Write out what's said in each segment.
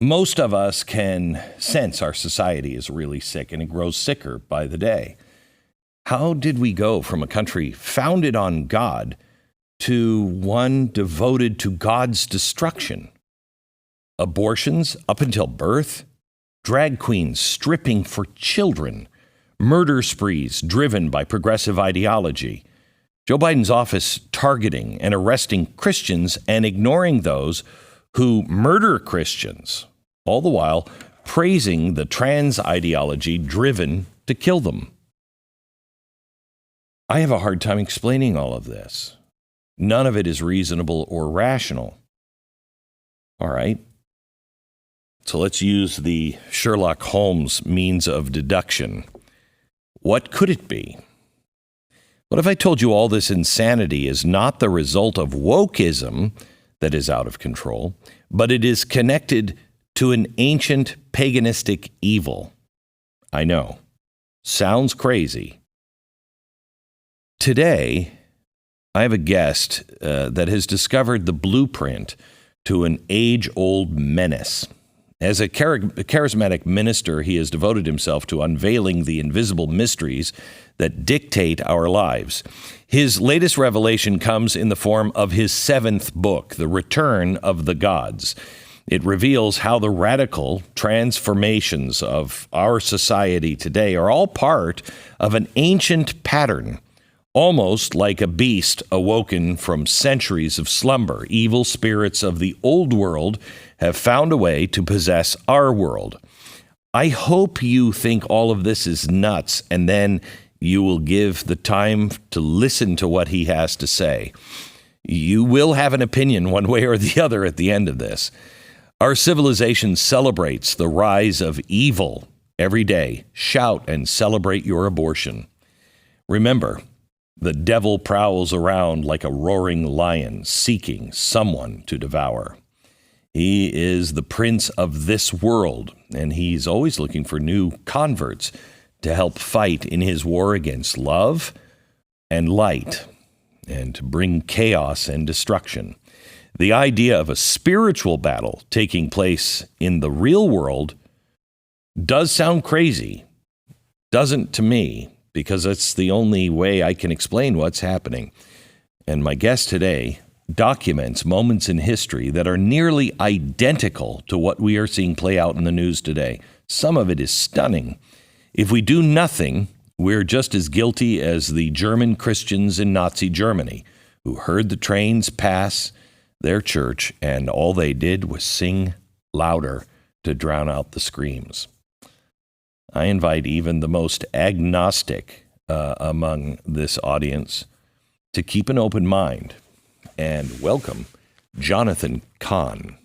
Most of us can sense our society is really sick, and it grows sicker by the day. How did we go from a country founded on God to one devoted to God's destruction? Abortions up until birth, drag queens stripping for children, murder sprees driven by progressive ideology, Joe Biden's office targeting and arresting Christians and ignoring those who murder Christians, all the while praising the trans ideology driven to kill them. I have a hard time explaining all of this. None of it is reasonable or rational. All right. So let's use the Sherlock Holmes means of deduction. What could it be? What if I told you all this insanity is not the result of wokeism that is out of control, but it is connected to an ancient paganistic evil? I know. Sounds crazy. Today, I have a guest that has discovered the blueprint to an age-old menace. As a charismatic minister, he has devoted himself to unveiling the invisible mysteries that dictate our lives. His latest revelation comes in the form of his 7th book, The Return of the Gods. It reveals how the radical transformations of our society today are all part of an ancient pattern. Almost like a beast awoken from centuries of slumber, evil spirits of the old world have found a way to possess our world. I hope you think all of this is nuts, and then you will give the time to listen to what he has to say. You will have an opinion one way or the other at the end of this. Our civilization celebrates the rise of evil every day. Shout and celebrate your abortion. Remember, the devil prowls around like a roaring lion, seeking someone to devour. He is the prince of this world, and he's always looking for new converts to help fight in his war against love and light, and to bring chaos and destruction. The idea of a spiritual battle taking place in the real world does sound crazy. Doesn't to me, because that's the only way I can explain what's happening. And my guest today documents moments in history that are nearly identical to what we are seeing play out in the news today. Some of it is stunning. If we do nothing, we're just as guilty as the German Christians in Nazi Germany, who heard the trains pass their church, and all they did was sing louder to drown out the screams. I invite even the most agnostic among this audience to keep an open mind and welcome Jonathan Cahn.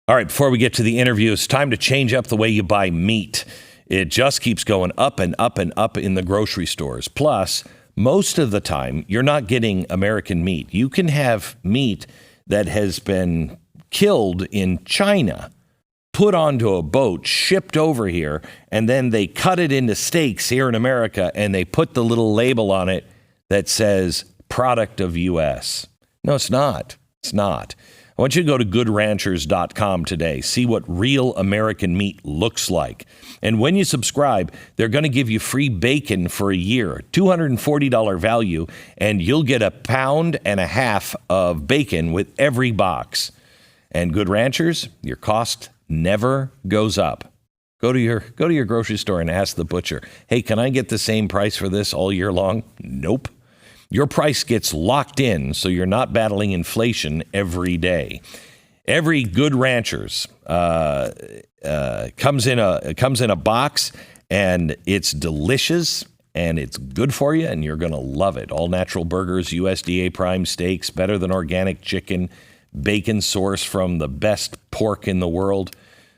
All right, before we get to the interview, it's time to change up the way you buy meat. It just keeps going up and up and up in the grocery stores. Plus, most of the time, you're not getting American meat. You can have meat that has been killed in China, put onto a boat, shipped over here, and then they cut it into steaks here in America, and they put the little label on it that says product of U.S. No, it's not. It's not. I want you to go to goodranchers.com today. See what real American meat looks like. And when you subscribe, they're going to give you free bacon for a year, $240 value, and you'll get 1.5 pounds of bacon with every box. And Good Ranchers, your cost never goes up. Go to your grocery store and ask the butcher, hey, can I get the same price for this all year long? Nope. Your price gets locked in, so you're not battling inflation every day. Every Good Ranchers comes in a box, and it's delicious, and it's good for you, and you're going to love it. All natural burgers, USDA prime steaks, better than organic chicken, bacon sourced from the best pork in the world.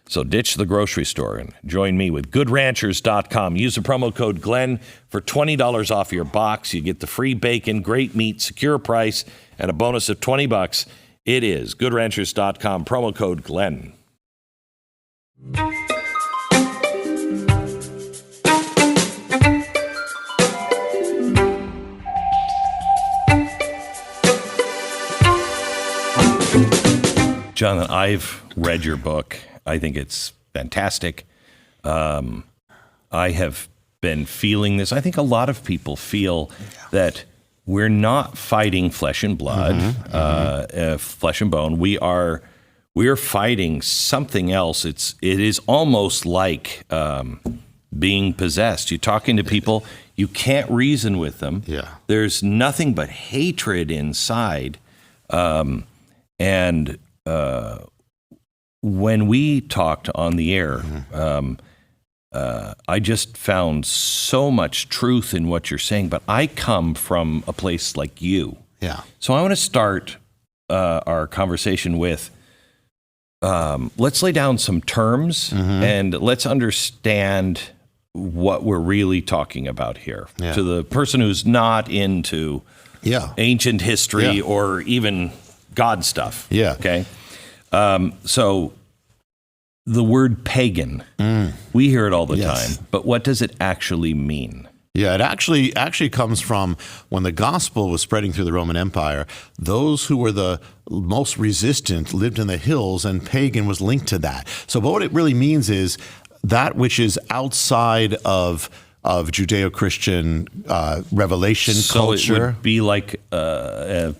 So ditch the grocery store and join me with goodranchers.com. Use the promo code Glenn for $20 off your box. You get the free bacon, great meat, secure price, and a bonus of $20. It is goodranchers.com, promo code Glenn. Jonathan, I've read your book. I think it's fantastic. I have been feeling this. I think a lot of people feel that we're not fighting flesh and blood, flesh and bone. We are fighting something else. It is almost like being possessed. You're talking to people, you can't reason with them. Yeah. There's nothing but hatred inside. And when we talked on the air, I just found so much truth in what you're saying, but I come from a place like you. Yeah. So I want to start our conversation with, let's lay down some terms and let's understand what we're really talking about here. Yeah. To the person who's not into ancient history or even God stuff. Yeah. Okay. So the word pagan, we hear it all the time, but what does it actually mean? Yeah, it actually comes from when the gospel was spreading through the Roman Empire. Those who were the most resistant lived in the hills, and pagan was linked to that. So what it really means is that which is outside of Judeo-Christian revelation culture. So it would be like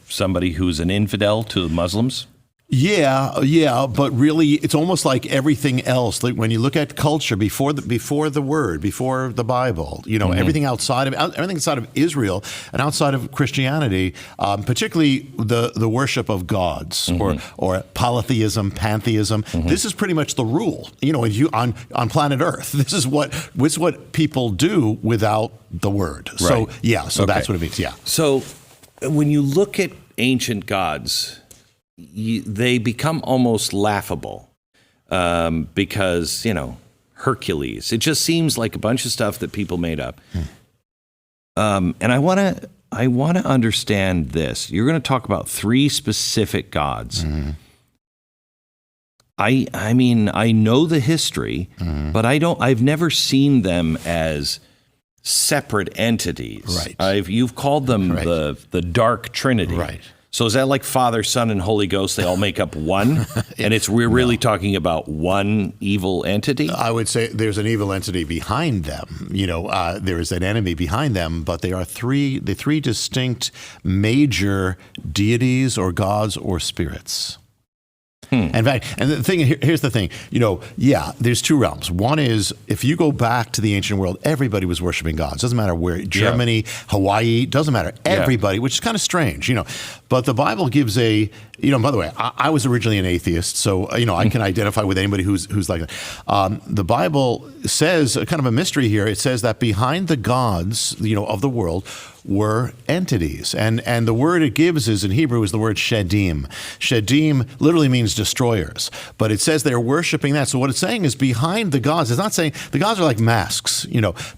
somebody who's an infidel to Muslims? Yeah, but really, it's almost like everything else. Like when you look at culture before the word, before the Bible, everything outside of Israel and outside of Christianity, particularly the worship of gods or polytheism, pantheism. This is pretty much the rule. On planet Earth, this is what people do without the word. Right. So that's what it means. Yeah. So when you look at ancient gods, they become almost laughable because, Hercules. It just seems like a bunch of stuff that people made up. And I want to understand this. You're going to talk about 3 specific gods. I mean, I know the history, but I've never seen them as separate entities. Right. You've called them the Dark Trinity. Right. So is that like Father, Son, and Holy Ghost? They all make up one? And we're really talking about one evil entity? I would say there's an evil entity behind them. There is an enemy behind them, but they are three distinct major deities or gods or spirits. In fact, and the thing here's the thing, there's 2 realms. One is if you go back to the ancient world, everybody was worshiping gods. Doesn't matter where, Germany, Hawaii, doesn't matter. Everybody, which is kind of strange, But the Bible gives by the way, I was originally an atheist, so I can identify with anybody who's like that. The Bible says kind of a mystery here. It says that behind the gods, of the world, were entities, and the word it gives is in Hebrew is the word shedim. Shedim literally means destroyers, but it says they're worshiping that. So what it's saying is behind the gods. It's not saying the gods are like masks,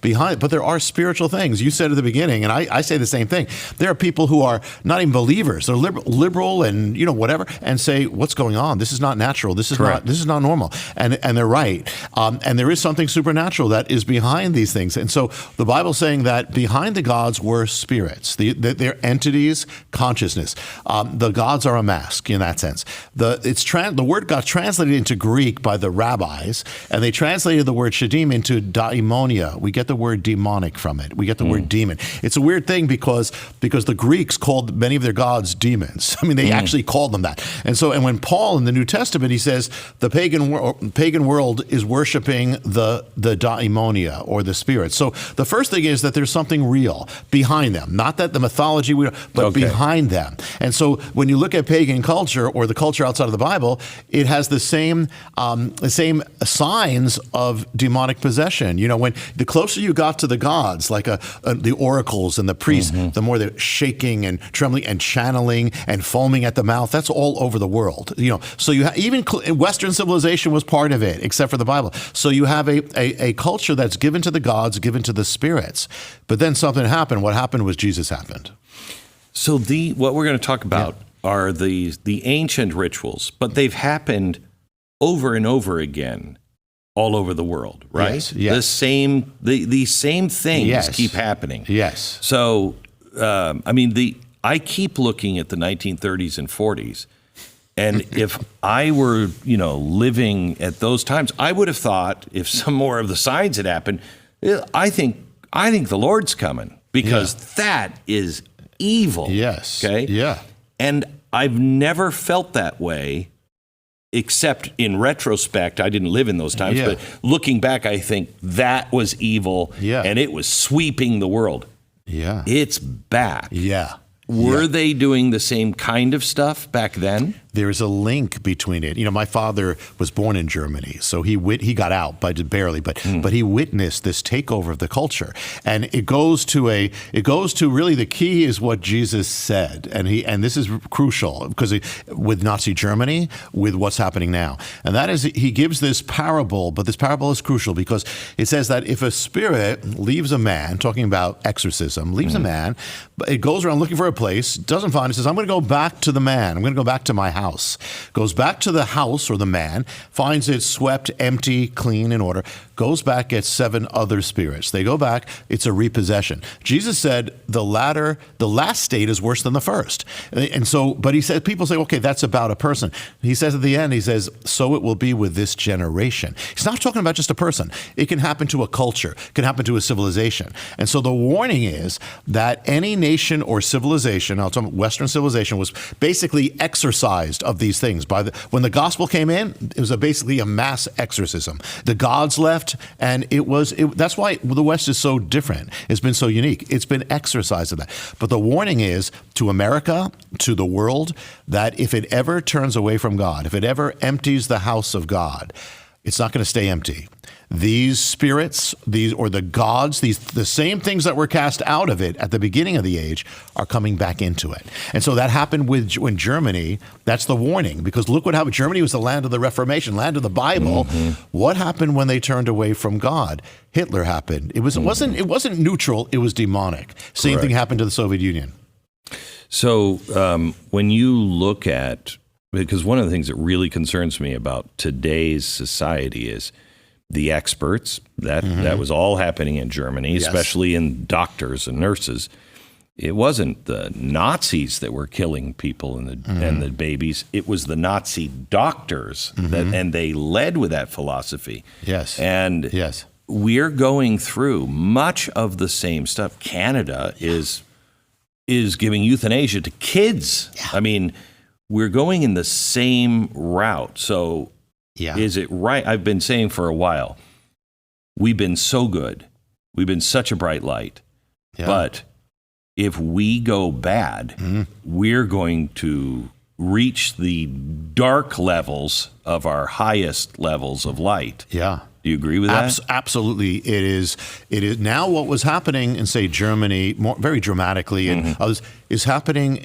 behind, but there are spiritual things. You said at the beginning, and I say the same thing. There are people who are not even believers. They're liberal and whatever, and say, what's going on? This is not natural. This is not normal. And they're right. And there is something supernatural that is behind these things. And so the Bible's saying that behind the gods were spirits. They're entities, consciousness. The gods are a mask in that sense. The word got translated into Greek by the rabbis, and they translated the word shedim into daimonia. We get the word demonic from it. We get the word demon. It's a weird thing because the Greeks called many of their gods demons. I mean, they actually called them that. And when Paul in the New Testament, he says the pagan world is worshiping the daimonia or the spirits. So the first thing is that there's something real behind them, not that the mythology, but behind them. And so when you look at pagan culture or the culture outside of the Bible, it has the same signs of demonic possession. When the closer you got to the gods, like the oracles and the priests, the more they're shaking and trembling and channeling and foaming at the mouth. That's all over the world. So you even Western civilization was part of it, except for the Bible. So you have a culture that's given to the gods, given to the spirits. But then something happened. What happened was Jesus happened. So what we're going to talk about are the ancient rituals, but they've happened over and over again all over the world, right? Yes. The same things keep happening. Yes. So, I keep looking at the 1930s and 40s, And if I were, living at those times, I would have thought if some more of the signs had happened, I think the Lord's coming, because that is evil. Yes. Okay. Yeah. And I've never felt that way, except in retrospect. I didn't live in those times, but looking back, I think that was evil, and it was sweeping the world. Yeah. It's back. Yeah. Were they doing the same kind of stuff back then? There's a link between it. My father was born in Germany, so he got out, but barely. But he witnessed this takeover of the culture, and it goes to really the key is what Jesus said, and this is crucial because with Nazi Germany, with what's happening now, and that is he gives this parable, but this parable is crucial because it says that if a spirit leaves a man, talking about exorcism, leaves a man, but it goes around looking for a place, doesn't find it, says, I'm going to go back to the man. I'm going to go back to my house. Goes back to the house or the man, finds it swept, empty, clean, in order, goes back, gets 7 other spirits. They go back, it's a repossession. Jesus said the last state is worse than the first. And so, but he said, people say, okay, that's about a person. He says at the end, he says, so it will be with this generation. He's not talking about just a person. It can happen to a culture, it can happen to a civilization. And so the warning is that any nation or civilization, I'll talk about Western civilization, was basically exorcised of these things. When the gospel came in, it was basically a mass exorcism. The gods left, and that's why the West is so different. It's been so unique. It's been exorcised of that. But the warning is to America, to the world, that if it ever turns away from God, if it ever empties the house of God, it's not going to stay empty. These spirits, the gods, the same things that were cast out of it at the beginning of the age are coming back into it. And so that happened when Germany. That's the warning, because look what happened. Germany was the land of the Reformation, land of the Bible. What happened when they turned away from God? Hitler happened. It wasn't neutral. It was demonic. Same thing happened to the Soviet Union. So when you look at, because one of the things that really concerns me about today's society is the experts, that was all happening in Germany, especially in doctors and nurses. It wasn't the Nazis that were killing people and the babies. It was the Nazi doctors and they led with that philosophy. Yes. And we're going through much of the same stuff. Canada is giving euthanasia to kids. Yeah. I mean, we're going in the same route. So is it right? I've been saying for a while, we've been so good. We've been such a bright light. Yeah. But if we go bad, we're going to reach the dark levels of our highest levels of light. Yeah. Do you agree with that? Absolutely. It is now what was happening in, say, Germany, very dramatically, and others, is happening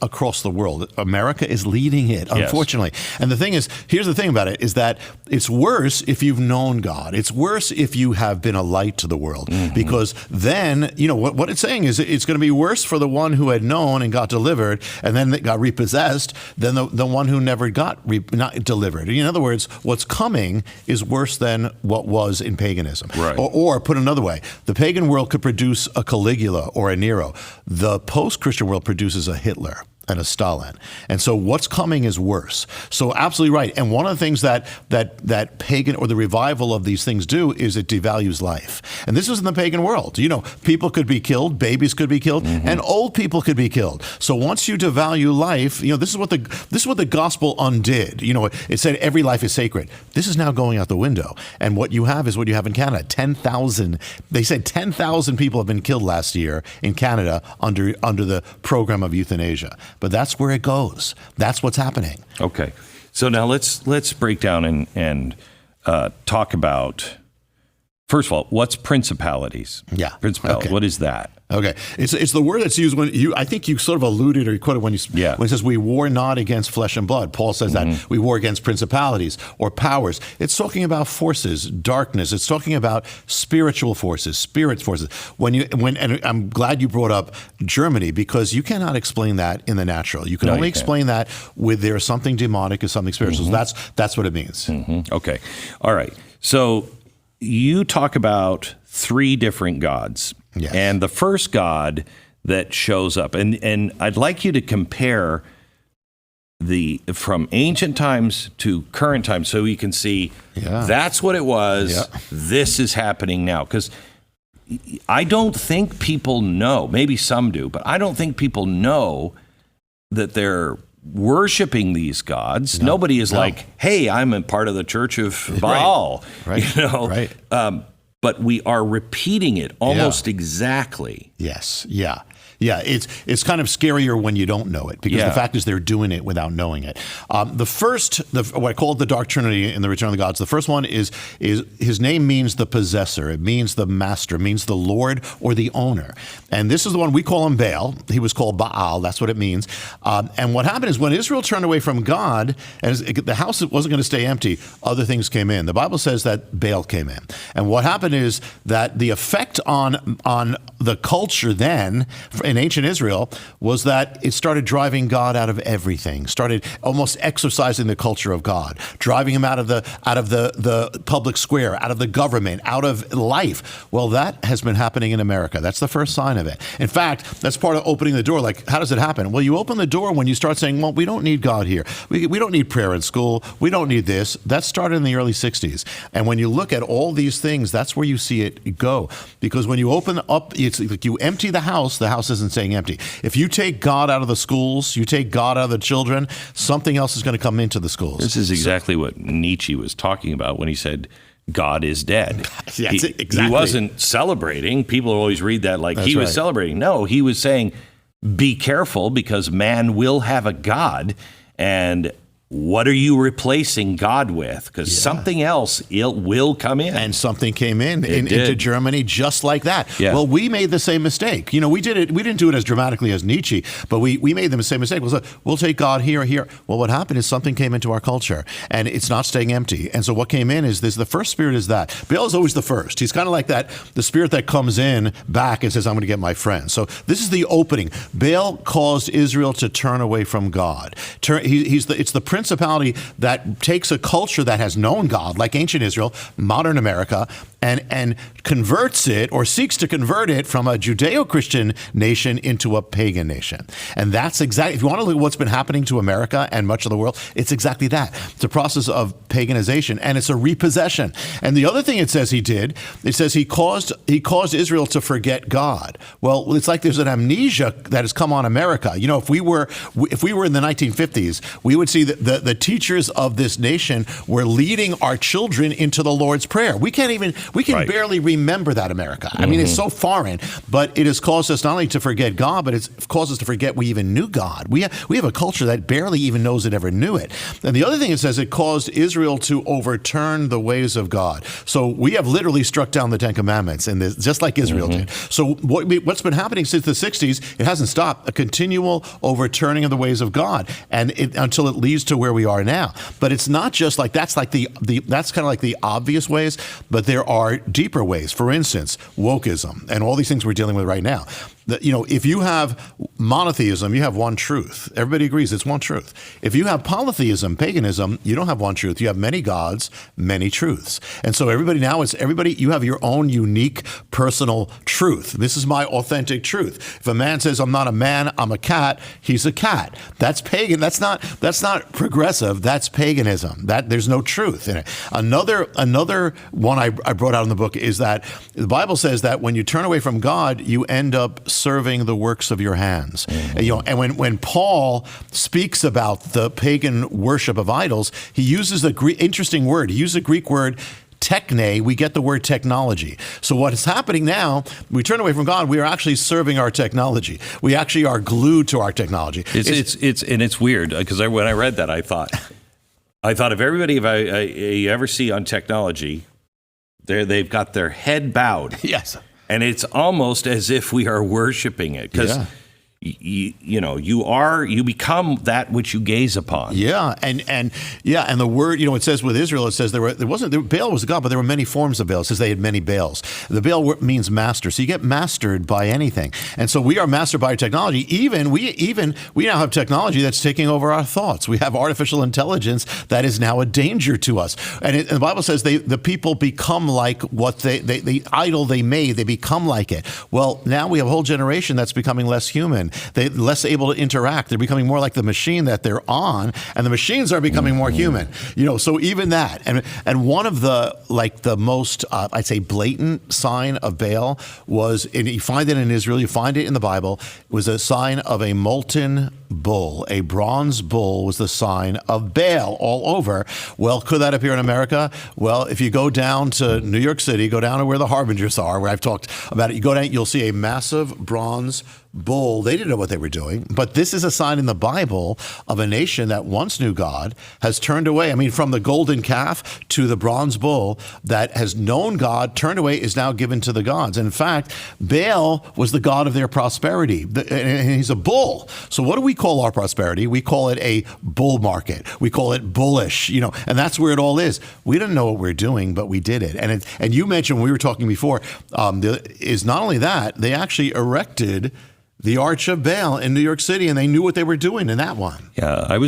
across the world. America is leading it, unfortunately. And the thing is, here's the thing about it, is that it's worse if you've known God. It's worse if you have been a light to the world, because then, what it's saying is it's going to be worse for the one who had known and got delivered and then got repossessed than the one who never got not delivered. In other words, what's coming is worse than what was in paganism. Right. Or put another way, the pagan world could produce a Caligula or a Nero. The post-Christian world produces a Hitler and a Stalin. And so what's coming is worse. So absolutely right. And one of the things that pagan or the revival of these things do is it devalues life. And this was in the pagan world. People could be killed, babies could be killed, and old people could be killed. So once you devalue life, this is what the gospel undid. It said every life is sacred. This is now going out the window. And what you have is what you have in Canada. 10,000. They said 10,000 people have been killed last year in Canada under the program of euthanasia. But that's where it goes. That's what's happening. Okay. So now let's break down and talk about, first of all, what's principalities? Yeah. Principality. Okay. What is that? Okay. It's the word that's used when I think you sort of alluded or you quoted when it says we war not against flesh and blood. Paul says that we war against principalities or powers. It's talking about forces, darkness. It's talking about spiritual forces, spirit forces. And I'm glad you brought up Germany, because you cannot explain that in the natural. You can only explain that with there's something demonic or something spiritual. So that's what it means. Okay. All right. So you talk about 3 different gods. Yes. And the first God that shows up, and I'd like you to compare from ancient times to current times, so we can see that's what it was. Yeah. This is happening now. Because I don't think people know, maybe some do, but I don't think people know that they're worshiping these gods. Nobody is like, hey, I'm a part of the Church of Baal. Right. But we are repeating it almost exactly. Yes. Yeah. Yeah, it's kind of scarier when you don't know it, because the fact is they're doing it without knowing it. What I call the Dark Trinity in the Return of the Gods, the first one is his name means the possessor. It means the master, it means the Lord or the owner. And this is the one we call him Baal. He was called Baal. That's what it means. And what happened is when Israel turned away from God, and the house wasn't going to stay empty, other things came in. The Bible says that Baal came in. And what happened is that the effect on the culture then in ancient Israel was that it started driving God out of everything, started almost exorcising the culture of God, driving him out of the public square, out of the government, out of life. Well, that has been happening in America. That's the first sign of it. In fact, that's part of opening the door. Like, how does it happen? Well, you open the door when you start saying, well, we don't need God here. We don't need prayer in school. We don't need this. That started in the early 60s. And when you look at all these things, that's where you see it go. Because when you open up, it's like you empty the house isn't staying empty. If you take God out of the schools, you take God out of the children, something else is going to come into the schools. This is exactly what Nietzsche was talking about when he said, God is dead. Exactly. He wasn't celebrating. People always read that like he was celebrating. No, he was saying, be careful, because man will have a God, and what are you replacing God with? Because something else will come in. And something came into Germany just like that. Yeah. Well, we made the same mistake. We did it. We didn't do it as dramatically as Nietzsche, but we made the same mistake. We'll take God here. Well, what happened is something came into our culture, and it's not staying empty. And so what came in is this. The first spirit is that. Baal is always the first. He's kind of like that, the spirit that comes in back and says, I'm going to get my friend. So this is the opening. Baal caused Israel to turn away from God. It's the principality that takes a culture that has known God, like ancient Israel, modern America, and converts it, or seeks to convert it, from a Judeo-Christian nation into a pagan nation. And that's exactly, if you want to look at what's been happening to America and much of the world, it's exactly that. It's a process of paganization, and it's a repossession. And the other thing it says he did, it says he caused Israel to forget God. Well, it's like there's an amnesia that has come on America. If we were in the 1950s, we would see that the teachers of this nation were leading our children into the Lord's Prayer. We can barely remember that, America. I mean, it's so foreign, but it has caused us not only to forget God, but it's caused us to forget we even knew God. We have a culture that barely even knows it ever knew it. And the other thing it says, it caused Israel to overturn the ways of God. So we have literally struck down the Ten Commandments, and just like Israel did. So what's been happening since the 60s, it hasn't stopped, a continual overturning of the ways of God, and until it leads to where we are now. But it's not just like that's kind of like the obvious ways, but there are deeper ways. For instance, wokeism and all these things we're dealing with right now. If you have monotheism, you have one truth. Everybody agrees it's one truth. If you have polytheism, paganism, you don't have one truth. You have many gods, many truths. And so you have your own unique personal truth. This is my authentic truth. If a man says, I'm not a man, I'm a cat, he's a cat. That's pagan. That's not progressive. That's paganism. There's no truth in it. Another one I brought out in the book is that the Bible says that when you turn away from God, you end up serving the works of your hands. And when Paul speaks about the pagan worship of idols, he uses interesting word. He uses a Greek word, techne. We get the word technology. So what is happening now, we turn away from God, we are actually serving our technology. We actually are glued to our technology. It's weird, because when I read that, I thought of everybody you ever see on technology, they've got their head bowed. Yes. And it's almost as if we are worshiping it, because you become that which you gaze upon. Yeah, and the word, it says with Israel, it says Baal was a god, but there were many forms of Baal. It says they had many Baals. The Baal means master, so you get mastered by anything, and so we are mastered by technology. We now have technology that's taking over our thoughts. We have artificial intelligence that is now a danger to us, and the Bible says the people become like what the idol they made. They become like it. Well, now we have a whole generation that's becoming less human. They're less able to interact. They're becoming more like the machine that they're on, and the machines are becoming more human. So even that, and one of the most I'd say blatant sign of Baal was, and you find it in Israel, you find it in the Bible, was a sign of a molten bull. A bronze bull was the sign of Baal all over. Well, could that appear in America? Well, if you go down to New York City, go down to where the Harbingers are, where I've talked about it, you go down, you'll see a massive bronze bull. They didn't know what they were doing, but this is a sign in the Bible of a nation that once knew God has turned away. I mean, from the golden calf to the bronze bull that has known God, turned away, is now given to the gods. And in fact, Baal was the god of their prosperity, and he's a bull. So what do we call our prosperity? We call it a bull market. We call it bullish, and that's where it all is. We didn't know what we're doing, but we did it. And you mentioned when we were talking before, is not only that, they actually erected the Arch of Baal in New York City, and they knew what they were doing in that one. Yeah, I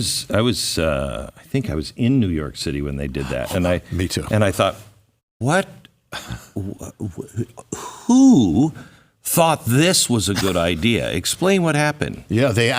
think I was in New York City when they did that, and me too. And I thought, what? Who thought this was a good idea? Explain what happened. Yeah, they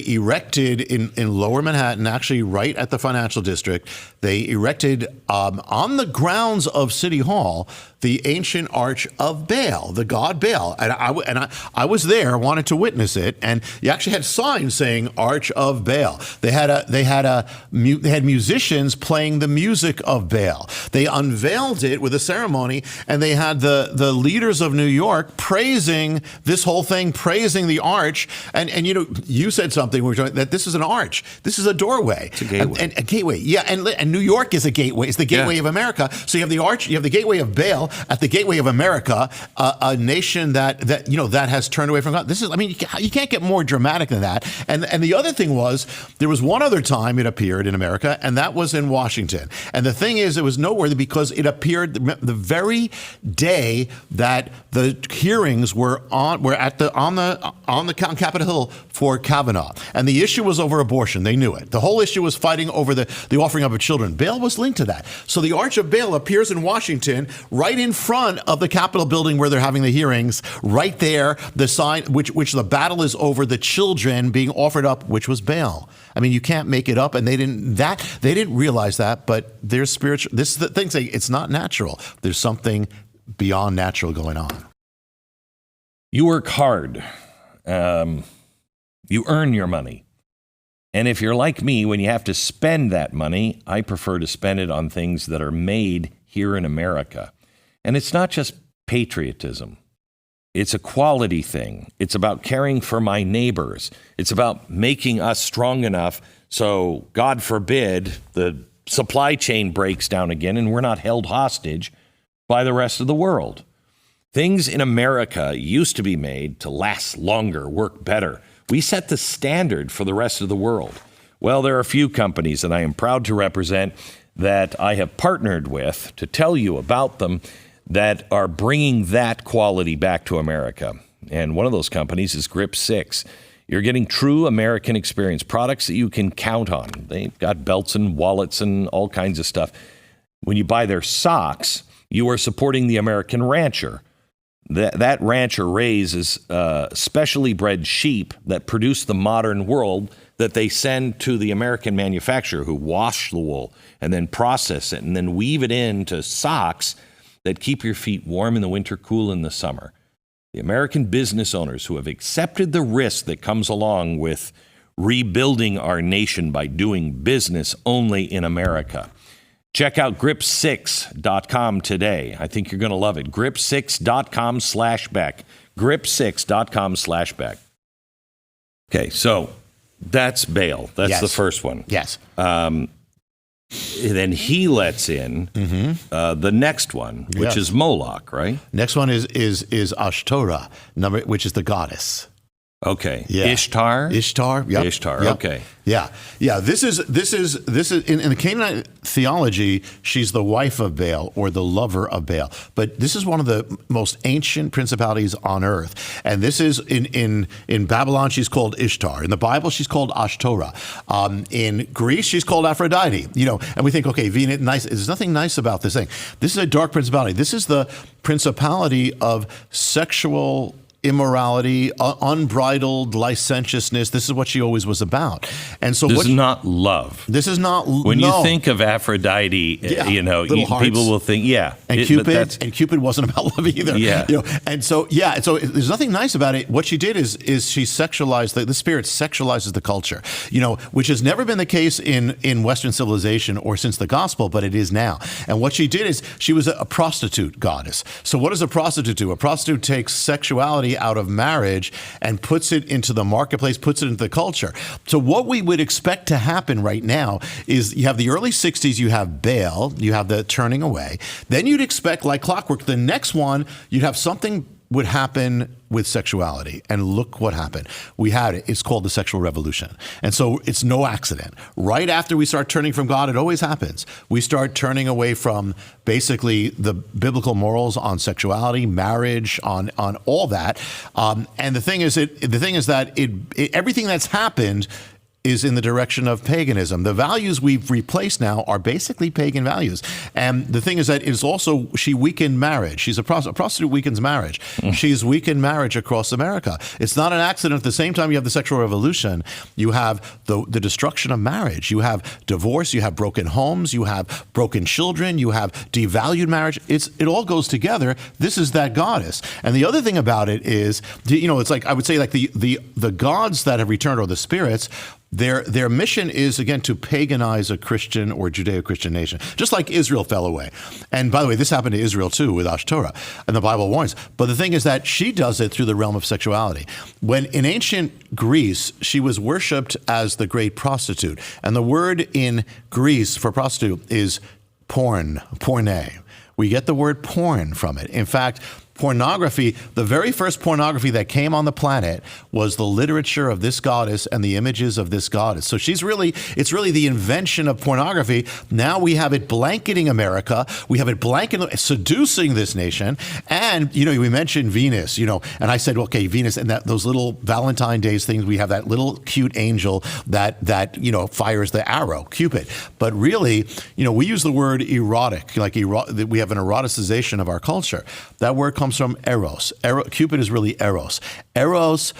erected in Lower Manhattan, actually right at the financial district. They erected on the grounds of City Hall the ancient Arch of Baal, the god Baal, and I was there, wanted to witness it, and you actually had signs saying Arch of Baal. They had musicians playing the music of Baal. They unveiled it with a ceremony, and they had the leaders of New York praising this whole thing, praising the arch, and you said something that this is an arch, this is a doorway, it's a gateway, and a gateway, yeah, and New York is a gateway. It's the gateway of America. So you have the arch, you have the gateway of Baal at the gateway of America, a nation that has turned away from God. This is, I mean, you can't get more dramatic than that. And the other thing was, there was one other time it appeared in America, and that was in Washington. And the thing is, it was noteworthy because it appeared the very day that the hearings were on the Capitol Hill for Kavanaugh, and the issue was over abortion. They knew it. The whole issue was fighting over the offering of children. Baal was linked to that. So the Arch of Baal appears in Washington, right in front of the Capitol building where they're having the hearings. Right there, the sign which the battle is over the children being offered up, which was Baal. I mean, you can't make it up, and they didn't realize that. But there's spiritual. This is the thing. Saying it's not natural. There's something beyond natural going on. You work hard. You earn your money. And if you're like me, when you have to spend that money, I prefer to spend it on things that are made here in America. And it's not just patriotism. It's a quality thing. It's about caring for my neighbors. It's about making us strong enough so, God forbid, the supply chain breaks down again and we're not held hostage by the rest of the world. Things in America used to be made to last longer, work better. We set the standard for the rest of the world. Well, there are a few companies that I am proud to represent that I have partnered with to tell you about them that are bringing that quality back to America. And one of those companies is Grip 6. You're getting true American experience, products that you can count on. They've got belts and wallets and all kinds of stuff. When you buy their socks, you are supporting the American rancher. That rancher raises specially bred sheep that produce the modern world that they send to the American manufacturer who wash the wool and then process it and then weave it into socks that keep your feet warm in the winter, cool in the summer. The American business owners who have accepted the risk that comes along with rebuilding our nation by doing business only in America. Check out grip6.com today. I think you're going to love it. grip6.com/Beck. grip6.com/Beck. Okay, so that's Baal. That's the first one. Yes. Then he lets in the next one, which is Moloch, right? Next one is Ashtoreth, which is the goddess. Okay. Yeah. Ishtar. Yep. Ishtar. Yep. Okay. Yeah. This is in the Canaanite theology. She's the wife of Baal or the lover of Baal. But this is one of the most ancient principalities on earth. And this is in Babylon. She's called Ishtar. In the Bible, she's called Ashtoreth. In Greece, she's called Aphrodite. And we think, okay, Venus, nice. There's nothing nice about this thing. This is a dark principality. This is the principality of sexual immorality, unbridled licentiousness. This is what she always was about. And so this is not love. This is not when you think of Aphrodite, people will think, and Cupid wasn't about love either. And so there's nothing nice about it. What she did is she sexualized the spirit sexualizes the culture, which has never been the case in Western civilization or since the gospel, but it is now. And what she did is she was a prostitute goddess. So what does a prostitute do? A prostitute takes sexuality out of marriage and puts it into the marketplace, puts it into the culture. So what we would expect to happen right now is you have the early 60s, you have Baal, you have the turning away. Then you'd expect, like clockwork, the next one, you'd have something would happen with sexuality. And look what happened. We had it. It's called the sexual revolution. And so it's no accident. Right after we start turning from God, it always happens. We start turning away from basically the biblical morals on sexuality, marriage, on all that. And the thing is that everything that's happened is in the direction of paganism. The values we've replaced now are basically pagan values. And the thing is that it's also, she weakened marriage. She's a prostitute weakens marriage. She's weakened marriage across America. It's not an accident. At the same time you have the sexual revolution, you have the destruction of marriage. You have divorce, you have broken homes, you have broken children, you have devalued marriage. It all goes together. This is that goddess. And the other thing about it is, it's like, I would say like the gods that have returned, or the spirits, their mission is, again, to paganize a Christian or Judeo-Christian nation, just like Israel fell away. And by the way, this happened to Israel too with Ishtar, and the Bible warns. But the thing is that she does it through the realm of sexuality. When in ancient Greece, she was worshipped as the great prostitute. And the word in Greece for prostitute is porne. We get the word porn from it. In fact, pornography, the very first pornography that came on the planet was the literature of this goddess and the images of this goddess. So it's really the invention of pornography. Now we have it blanketing America. We have it seducing this nation. And, we mentioned Venus, and I said, okay, Venus, and those little Valentine Days things, we have that little cute angel that fires the arrow, Cupid. But really, we use the word erotic, we have an eroticization of our culture. That word comes from eros. Cupid is really eros. Eros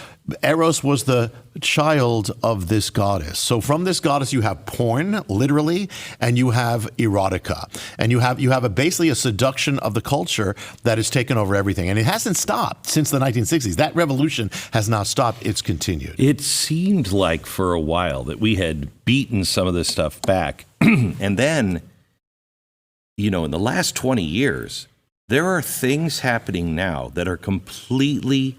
was the child of this goddess. So from this goddess, you have porn, literally, and you have erotica, and you have basically a seduction of the culture that has taken over everything, and it hasn't stopped since the 1960s. That revolution has not stopped; it's continued. It seemed like for a while that we had beaten some of this stuff back, and then, in the last 20 years. There are things happening now that are completely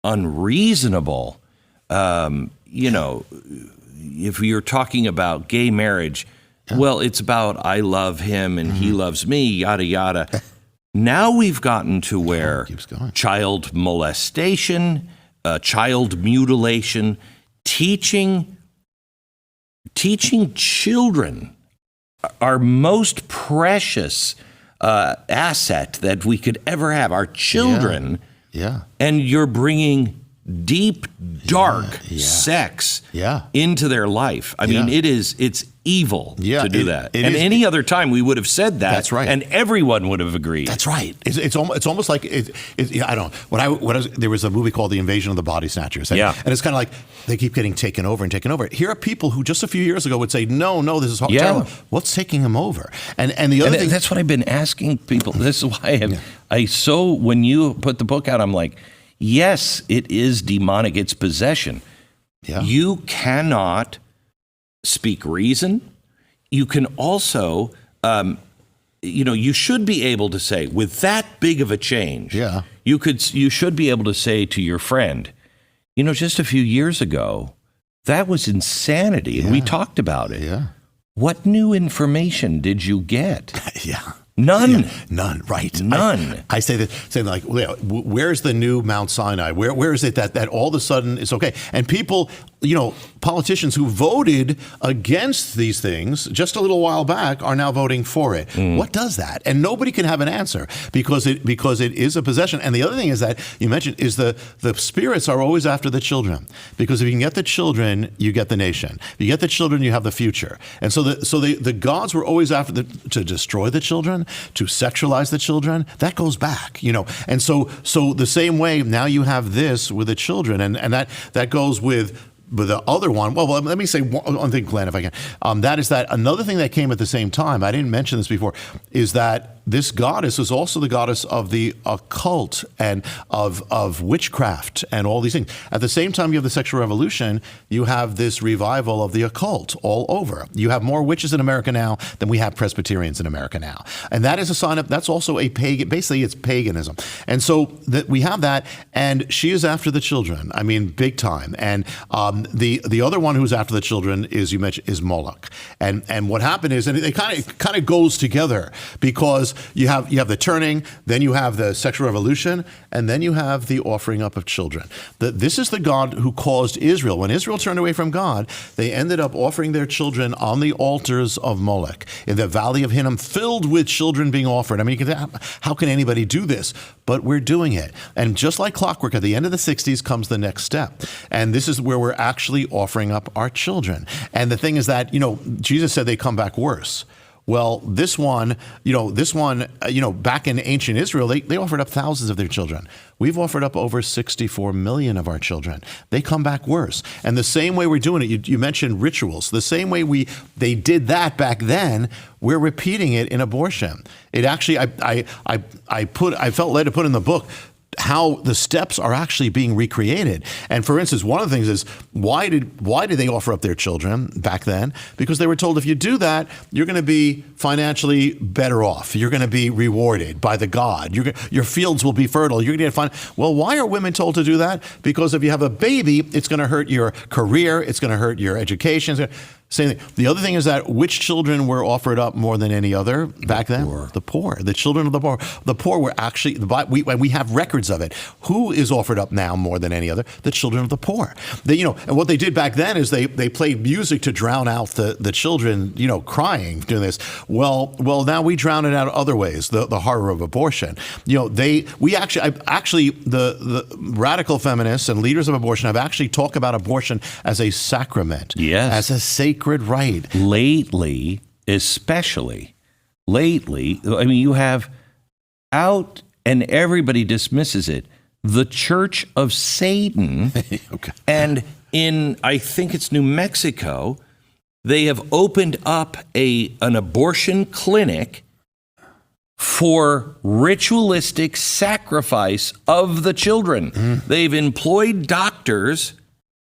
unreasonable. If you're talking about gay marriage, well, it's about I love him and he loves me, yada, yada. Now we've gotten to where child molestation, child mutilation, teaching children our most precious asset that we could ever have, our children. And you're bringing deep, dark sex into their life. I mean, it's evil to do that. And any other time we would have said that. That's right. And everyone would have agreed. That's right. It's almost like I don't know. There was a movie called The Invasion of the Body Snatchers. And it's kind of like they keep getting taken over and taken over. Here are people who just a few years ago would say, no, this is terrible. What's taking them over? And the other thing. That's what I've been asking people. This is why when you put the book out, I'm like, yes, it is demonic. It's possession. You cannot speak reason. You can also, you should be able to say, with that big of a change, you should be able to say to your friend, just a few years ago, that was insanity, and we talked about it. What new information did you get? None. None, right. None. I say where's the new Mount Sinai? Where is it that all of a sudden it's okay? And people politicians who voted against these things just a little while back are now voting for it. What does that? And nobody can have an answer because it is a possession. And the other thing is that you mentioned is the spirits are always after the children, because if you can get the children, you get the nation. If you get the children, you have the future. And so the gods were always after to destroy the children, to sexualize the children. That goes back, And so the same way now you have this with the children, and that goes with the other one. Well, let me say one thing, Glenn, if I can. That is that another thing that came at the same time, I didn't mention this before, is that this goddess is also the goddess of the occult and of witchcraft and all these things. At the same time you have the sexual revolution, you have this revival of the occult all over. You have more witches in America now than we have Presbyterians in America now. And that is a sign of, that's also a pagan, basically it's paganism. And so that we have that, and she is after the children. I mean, big time. And the other one who's after the children is, you mentioned, is Moloch. And what happened is, and it kind of goes together, because you have the turning, then you have the sexual revolution, and then you have the offering up of children. This is the God who caused Israel. When Israel turned away from God, they ended up offering their children on the altars of Moloch in the valley of Hinnom, filled with children being offered. I mean, how can anybody do this? But we're doing it. And just like clockwork, at the end of the 60s comes the next step. And this is where we're actually offering up our children. And the thing is that, Jesus said they come back worse. Well, this one, back in ancient Israel, they offered up thousands of their children. We've offered up over 64 million of our children. They come back worse. And the same way we're doing it, you mentioned rituals. The same way they did that back then, we're repeating it in abortion. It actually, I felt led to put in the book how the steps are actually being recreated. And for instance, one of the things is, why did they offer up their children back then? Because they were told, if you do that, you're going to be financially better off. You're going to be rewarded by the God. Your fields will be fertile. You're going to get fine. Well, why are women told to do that? Because if you have a baby, it's going to hurt your career. It's going to hurt your education. Same thing. The other thing is that which children were offered up more than any other back then? The poor. The children of the poor. The poor were actually, we have records of it. Who is offered up now more than any other? The children of the poor. And what they did back then is they played music to drown out the children, crying, doing this. Well, now we drown it out other ways. The horror of abortion. The radical feminists and leaders of abortion have actually talked about abortion as a sacrament. Yes. As a sacred right. Lately, especially lately, I mean, you have out, and everybody dismisses it, the Church of Satan. Okay. And in, I think it's New Mexico, they have opened up an abortion clinic for ritualistic sacrifice of the children. They've employed doctors,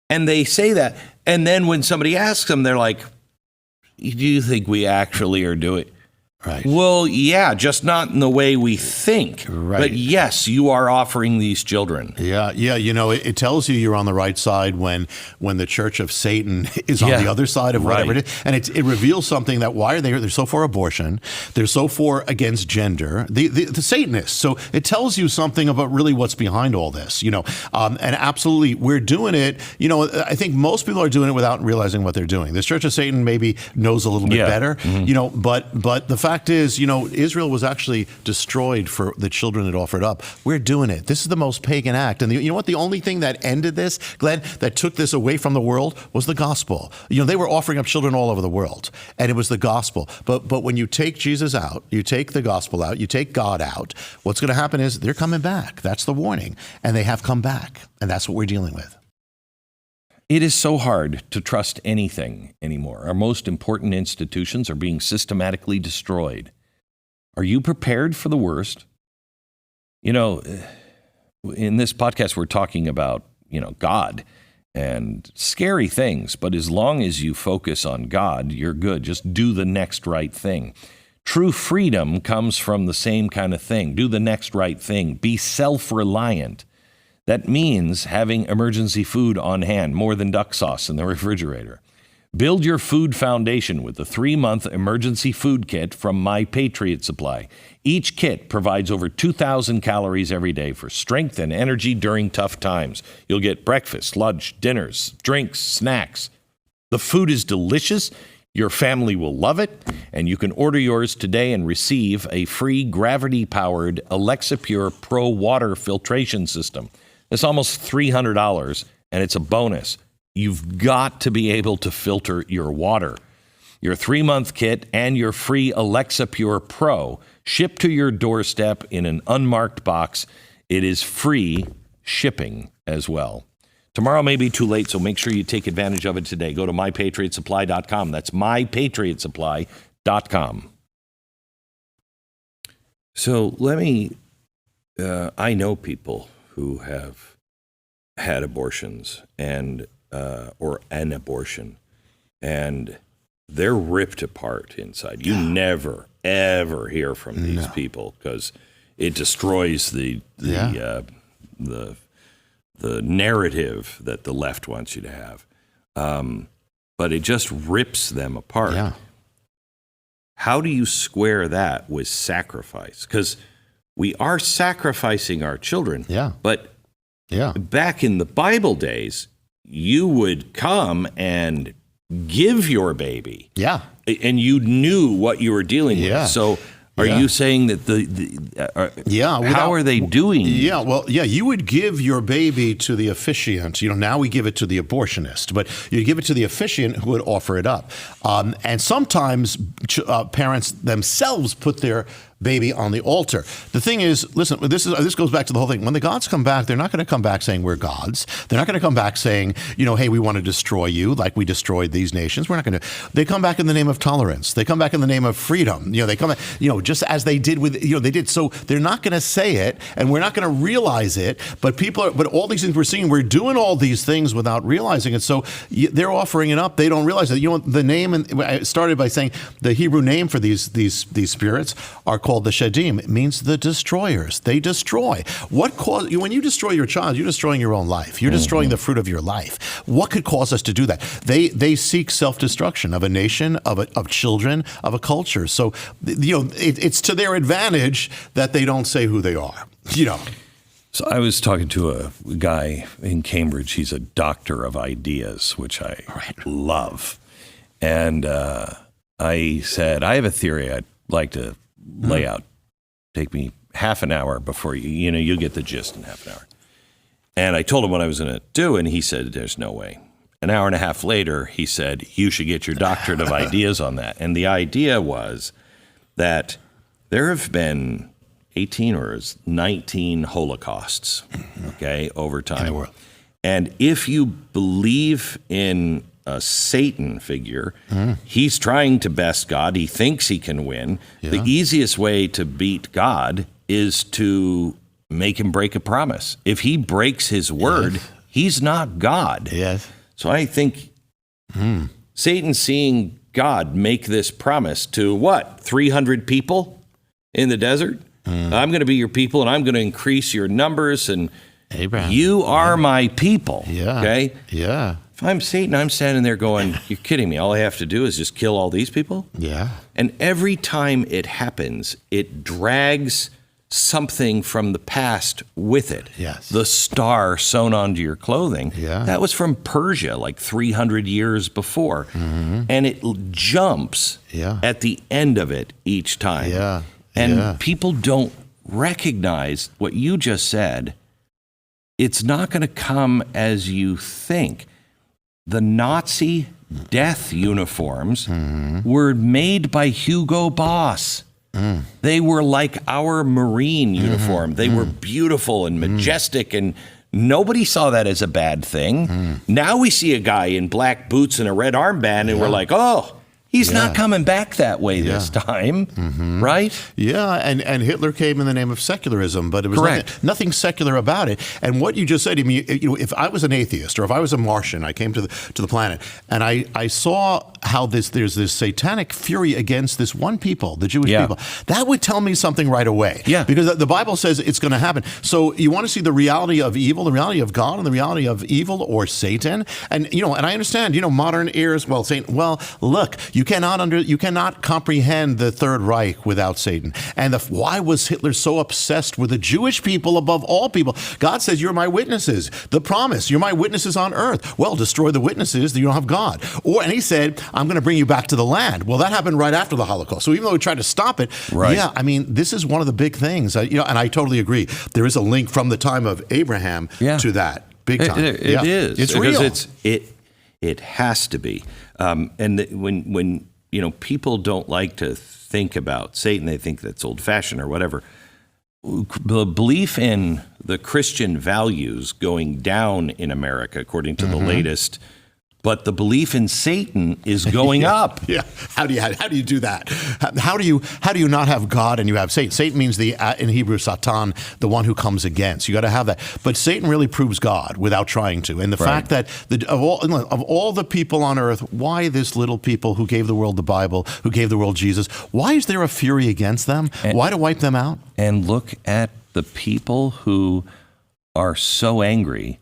and they say that. And then when somebody asks them, they're like, do you think we actually are doing? Right. Well, yeah, just not in the way we think. Right. But yes, you are offering these children. Yeah. It tells you're on the right side when the Church of Satan is on the other side of whatever it is. And it reveals something that why are they're so for abortion, they're so for against gender, the Satanists. So it tells you something about really what's behind all this, and absolutely we're doing it. I think most people are doing it without realizing what they're doing. This Church of Satan maybe knows a little bit better, but the fact is, Israel was actually destroyed for the children it offered up. We're doing it. This is the most pagan act. And you know what? The only thing that ended this, Glenn, that took this away from the world was the gospel. They were offering up children all over the world, and it was the gospel. But when you take Jesus out, you take the gospel out, you take God out, what's going to happen is they're coming back. That's the warning. And they have come back. And that's what we're dealing with. It is so hard to trust anything anymore. Our most important institutions are being systematically destroyed. Are you prepared for the worst? In this podcast, we're talking about, God and scary things. But as long as you focus on God, you're good. Just do the next right thing. True freedom comes from the same kind of thing. Do the next right thing. Be self-reliant. That means having emergency food on hand, more than duck sauce in the refrigerator. Build your food foundation with the 3-month emergency food kit from My Patriot Supply. Each kit provides over 2,000 calories every day for strength and energy during tough times. You'll get breakfast, lunch, dinners, drinks, snacks. The food is delicious. Your family will love it, and you can order yours today and receive a free gravity-powered Alexa Pure Pro water filtration system. It's almost $300, and it's a bonus. You've got to be able to filter your water. Your 3-month kit and your free Alexa Pure Pro ship to your doorstep in an unmarked box. It is free shipping as well. Tomorrow may be too late, so make sure you take advantage of it today. Go to mypatriotsupply.com. That's mypatriotsupply.com. So I know people who have had abortions and or an abortion, and they're ripped apart inside. You never, ever hear from these people because it destroys the narrative that the left wants you to have. But it just rips them apart. Yeah. How do you square that with sacrifice? Because we are sacrificing our children. Yeah. But Yeah. back in the Bible days, you would come and give your baby. Yeah. And you knew what you were dealing Yeah. with. So are you saying that how are they doing? Yeah, well, yeah, you would give your baby to the officiant. Now we give it to the abortionist, but you give it to the officiant who would offer it up. And sometimes parents themselves put their baby on the altar. The thing is, listen, this goes back to the whole thing. When the gods come back, they're not going to come back saying we're gods. They're not going to come back saying, hey, we want to destroy you like we destroyed these nations. We're not going to. They come back in the name of tolerance. They come back in the name of freedom. They come back, just as they did with, they did. So they're not going to say it, and we're not going to realize it. But all these things we're seeing, we're doing all these things without realizing it. So they're offering it up. They don't realize it. The name, and I started by saying the Hebrew name for these spirits are called the Shadim. It means the destroyers. They destroy. When you destroy your child, you're destroying your own life. You're destroying the fruit of your life. What could cause us to do that? They seek self-destruction of a nation, of children, of a culture. So, it's to their advantage that they don't say who they are. So I was talking to a guy in Cambridge. He's a doctor of ideas, which I love. And I said, I have a theory I'd like to lay out. Take me half an hour before you'll get the gist in half an hour. And I told him what I was going to do, and he said, there's no way. An hour and a half later, he said, you should get your doctorate of ideas on that. And the idea was that there have been 18 or 19 Holocausts, over time. In the world. And if you believe in a Satan figure, he's trying to best God. He thinks he can win. Yeah. The easiest way to beat God is to make him break a promise. If he breaks his word, he's not God. Yes. So I think Satan seeing God make this promise to 300 people in the desert? I'm going to be your people, and I'm going to increase your numbers, and Abraham. You are my people. Yeah. Okay? Yeah. If I'm Satan, I'm standing there going, you're kidding me. All I have to do is just kill all these people? Yeah. And every time it happens, it drags something from the past with it. Yes. The star sewn onto your clothing. Yeah. That was from Persia, like 300 years before. And it jumps at the end of it each time. Yeah. And people don't recognize what you just said. It's not going to come as you think. The Nazi death uniforms were made by Hugo Boss. They were like our Marine uniform. They were beautiful and majestic, and nobody saw that as a bad thing. Now we see a guy in black boots and a red armband, and we're like, oh, He's not coming back that way this time, right? Yeah, and Hitler came in the name of secularism, but it was nothing secular about it. And what you just said to me, if I was an atheist or if I was a Martian, I came to the planet, and I saw how there's this satanic fury against this one people, the Jewish people, that would tell me something right away. Yeah. Because the Bible says it's going to happen. So you want to see the reality of evil, the reality of God, and the reality of evil or Satan. And and I understand, modern ears, saying, well, look, you cannot comprehend the Third Reich without Satan. And why was Hitler so obsessed with the Jewish people above all people? God says, you're my witnesses. The promise, you're my witnesses on earth. Well, destroy the witnesses, then you don't have God. And he said, I'm going to bring you back to the land. Well, that happened right after the Holocaust. So even though we tried to stop it, this is one of the big things. And I totally agree. There is a link from the time of Abraham to that. Big time. It is. It's because real. It has to be. When people don't like to think about Satan, they think that's old-fashioned or whatever. The belief in the Christian values going down in America, according to the latest, but the belief in Satan is going up. Yeah. How do you do that? How do you not have God and you have Satan? Satan means in Hebrew Satan, the one who comes against. You got to have that. But Satan really proves God without trying to. And the fact that of all the people on earth, why this little people who gave the world the Bible, who gave the world Jesus, why is there a fury against them? Why to wipe them out? And look at the people who are so angry.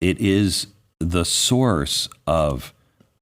It is the source of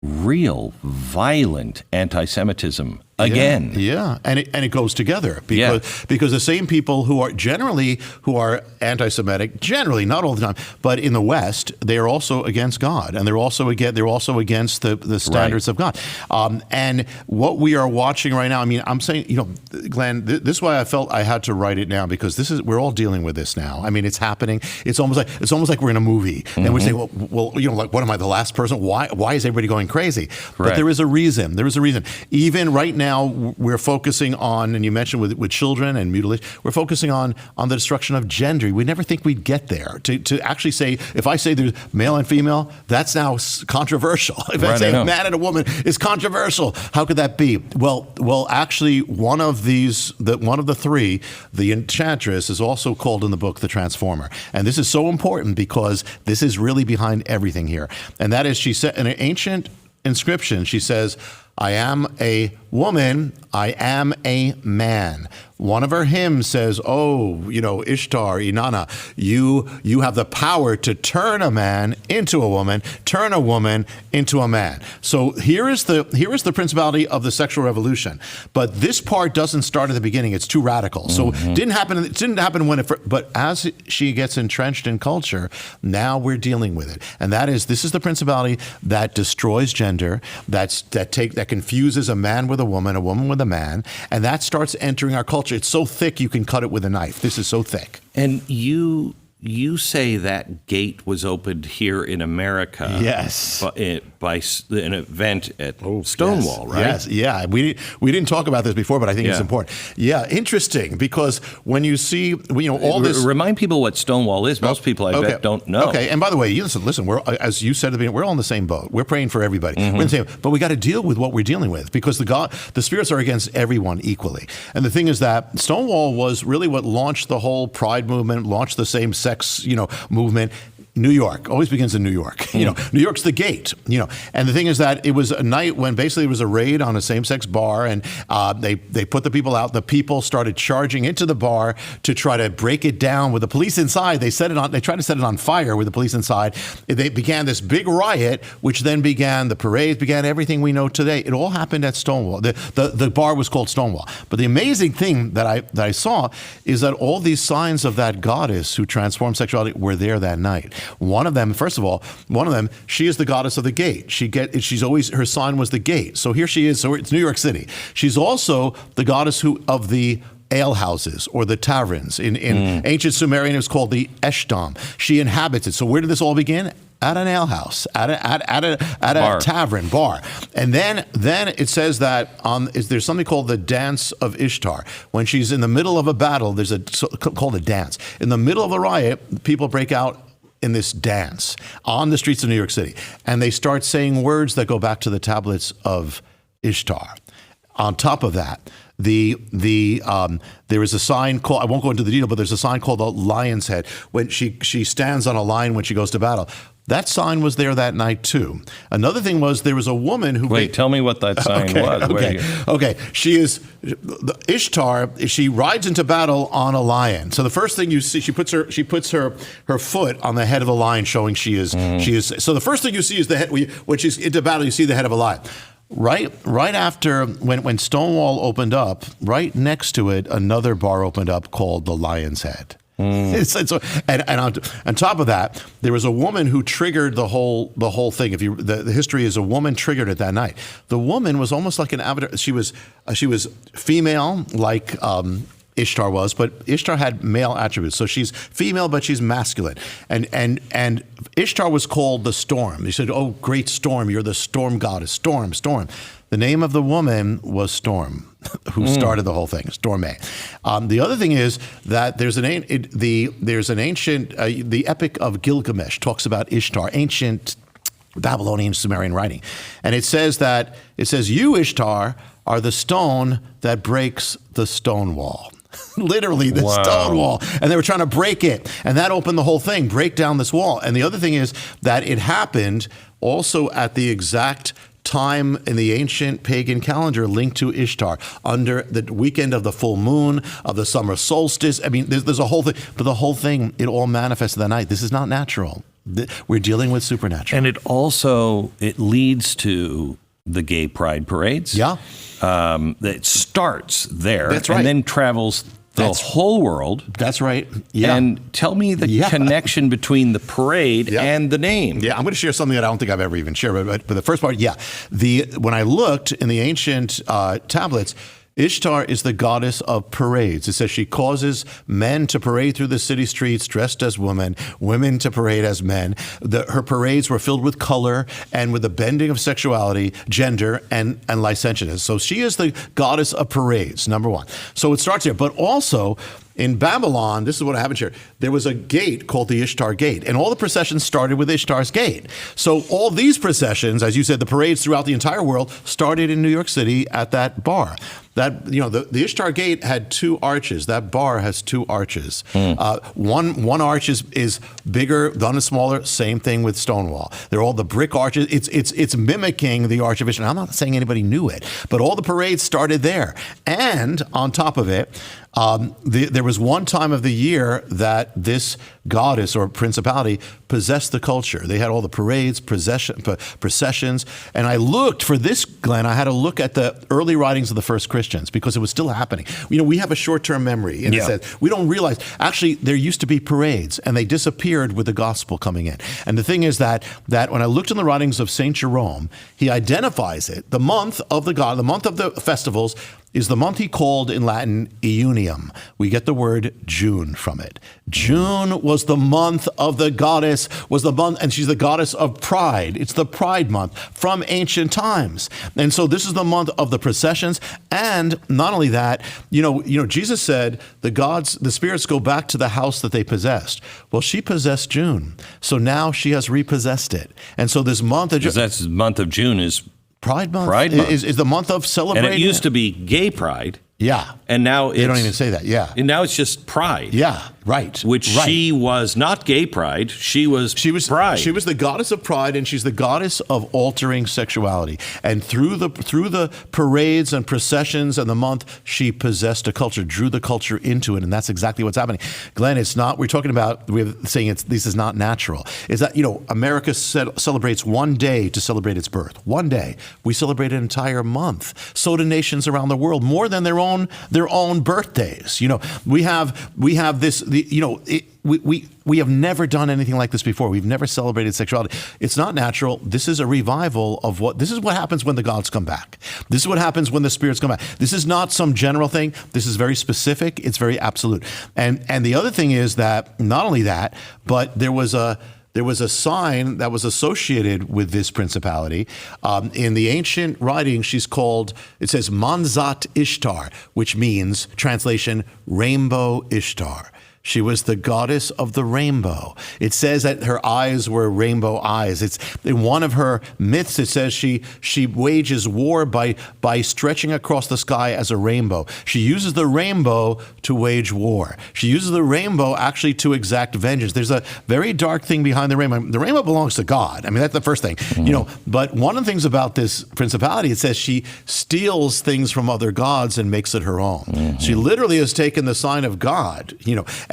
real violent anti-Semitism again. Yeah. And it goes together because the same people who are anti-Semitic, generally, not all the time, but in the West, they are also against God, and they're also against the standards of God. And what we are watching right now, I'm saying, Glenn, this is why I felt I had to write it now, because we're all dealing with this now. It's happening. It's almost like we're in a movie, and we're saying, well, what am I, the last person? Why is everybody going crazy? But there is a reason. There is a reason. Even right now, we're focusing on, and you mentioned with children and mutilation, we're focusing on the destruction of gender. We never think we'd get there. To actually say, if I say there's male and female, that's now controversial. If I say a man and a woman is controversial, how could that be? Well, actually, one of the three, the enchantress, is also called in the book the transformer. And this is so important because this is really behind everything here. And that is, she said in an ancient inscription, she says, I am a woman, I am a man. One of her hymns says, Ishtar, Inanna, you have the power to turn a man into a woman, turn a woman into a man. So here is the principality of the sexual revolution. But this part doesn't start at the beginning. It's too radical. So it didn't happen but as she gets entrenched in culture, now we're dealing with it. And this is the principality that destroys gender, that confuses a man with a woman with a man, and that starts entering our culture. It's so thick you can cut it with a knife. This is so thick. And you say that gate was opened here in America. Yes. By an event at Stonewall, right? Yes. Yeah. We didn't talk about this before, but I think it's important. Yeah. Interesting, because when you see, all this. Remind people what Stonewall is. Most people, I bet, don't know. Okay. And by the way, listen. We're, as you said at the beginning, we're all in the same boat. We're praying for everybody. We're in the same, but we got to deal with what we're dealing with, because the spirits are against everyone equally. And the thing is that Stonewall was really what launched the whole Pride movement, launched the same-sex, movement. New York always begins in New York. New York's the gate. And the thing is that it was a night when basically it was a raid on a same-sex bar, and they put the people out. The people started charging into the bar to try to break it down with the police inside. They tried to set it on fire with the police inside. They began this big riot, which then began the parades, began everything we know today. It all happened at Stonewall. The bar was called Stonewall. But the amazing thing that I saw is that all these signs of that goddess who transformed sexuality were there that night. One of them, she is the goddess of the gate. She's always, her sign was the gate. So here she is. So it's New York City. She's also the goddess of the alehouses or the taverns. In ancient Sumerian, it was called the Eshtam. She inhabits it. So where did this all begin? At an alehouse, at a tavern, bar. And then it says that there's something called the dance of Ishtar. When she's in the middle of a battle, there's called a dance. In the middle of the riot, people break out in this dance on the streets of New York City. And they start saying words that go back to the tablets of Ishtar. On top of that, there is a sign called, I won't go into the detail, but there's a sign called the lion's head. When she stands on a lion when she goes to battle. That sign was there that night too. Another thing was there was a woman who... Wait, tell me what that sign was. Okay. She is Ishtar. She rides into battle on a lion. So the first thing you see, she puts her foot on the head of the lion, showing she is. So the first thing you see is the head. When she's into battle, you see the head of a lion. Right after when Stonewall opened up, right next to it, another bar opened up called the Lion's Head. And on top of that, there was a woman who triggered the whole thing. If you the history is a woman triggered it that night. The woman was almost like an avatar. She was female, like Ishtar was, but Ishtar had male attributes. So she's female, but she's masculine. And Ishtar was called the storm. He said, "Oh, great storm, you're the storm goddess. Storm, storm." The name of the woman was Storm, who started the whole thing, Storme. The other thing is that there's an ancient, the Epic of Gilgamesh talks about Ishtar, ancient Babylonian Sumerian writing. And it says, "You, Ishtar, are the stone that breaks the stone wall." Literally, the stone wall. And they were trying to break it. And that opened the whole thing, break down this wall. And the other thing is that it happened also at the exact time in the ancient pagan calendar linked to Ishtar, under the weekend of the full moon, of the summer solstice. I mean, there's a whole thing. But the whole thing, it all manifested that night. This is not natural. We're dealing with supernatural. And it leads to the gay pride parades. Yeah. It starts there. That's right. And then travels the whole world. That's right. Yeah. And tell me the connection between the parade and the name. Yeah, I'm going to share something that I don't think I've ever even shared. But the first part, when I looked in the ancient tablets, Ishtar is the goddess of parades. It says she causes men to parade through the city streets dressed as women, women to parade as men. Her parades were filled with color and with the bending of sexuality, gender, and licentiousness. So she is the goddess of parades, number one. So it starts there. But also, in Babylon, this is what I haven't shared, there was a gate called the Ishtar Gate, and all the processions started with Ishtar's Gate. So all these processions, as you said, the parades throughout the entire world started in New York City at that bar. The Ishtar Gate had two arches. That bar has two arches. One arch is bigger, the other is smaller. Same thing with Stonewall. They're all the brick arches. It's mimicking the Arch of Ishtar. I'm not saying anybody knew it, but all the parades started there. And on top of it, there was one time of the year that this goddess or principality possessed the culture. They had all the parades, processions. And I looked for this, Glenn, I had to look at the early writings of the first Christians because it was still happening. We have a short-term memory. And it says, we don't realize, actually, there used to be parades and they disappeared with the gospel coming in. And the thing is that when I looked in the writings of St. Jerome, he identifies it, the month of the month of the festivals, is the month he called in Latin Iunium. We get the word June from it. June was the month of the goddess, and she's the goddess of pride. It's the pride month from ancient times. And so this is the month of the processions. And not only that, Jesus said the spirits go back to the house that they possessed. Well, she possessed June. So now she has repossessed it. And so this month of June. Because that month of June is Pride Month. Pride Month is the month of celebrating. And it used to be Gay Pride. Yeah. And now they don't even say that. Yeah. And now it's just Pride. Yeah. Right. She was not Gay Pride. She was Pride. She was the goddess of pride, and she's the goddess of altering sexuality. And through the parades and processions and the month, she possessed a culture, drew the culture into it, and that's exactly what's happening. Glenn, it's not. We're saying this is not natural. Is that America celebrates one day to celebrate its birth. One day. We celebrate an entire month. So do nations around the world, more than their own birthdays. We have this. We have never done anything like this before. We've never celebrated sexuality. It's not natural. This is a revival of this is what happens when the gods come back. This is what happens when the spirits come back. This is not some general thing. This is very specific. It's very absolute. And the other thing is that not only that, but there was a sign that was associated with this principality. In the ancient writing, it says Manzat Ishtar, which means, translation, rainbow Ishtar. She was the goddess of the rainbow. It says that her eyes were rainbow eyes. It's in one of her myths. It says she wages war by stretching across the sky as a rainbow. She uses the rainbow to wage war. She uses the rainbow actually to exact vengeance. There's a very dark thing behind the rainbow. The rainbow belongs to God. I mean, that's the first thing. But one of the things about this principality, it says she steals things from other gods and makes it her own. She literally has taken the sign of God,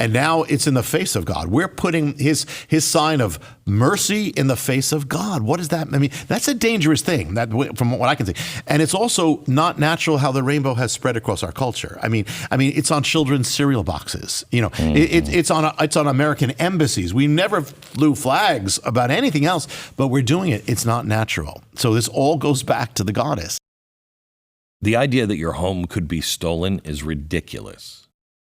and now it's in the face of God. We're putting his sign of mercy in the face of God. What is that? I mean, that's a dangerous thing, that, from what I can see. And it's also not natural how the rainbow has spread across our culture. I mean, it's on children's cereal boxes. It's on American embassies. We never flew flags about anything else, but we're doing it. It's not natural. So this all goes back to the goddess. The idea that your home could be stolen is ridiculous.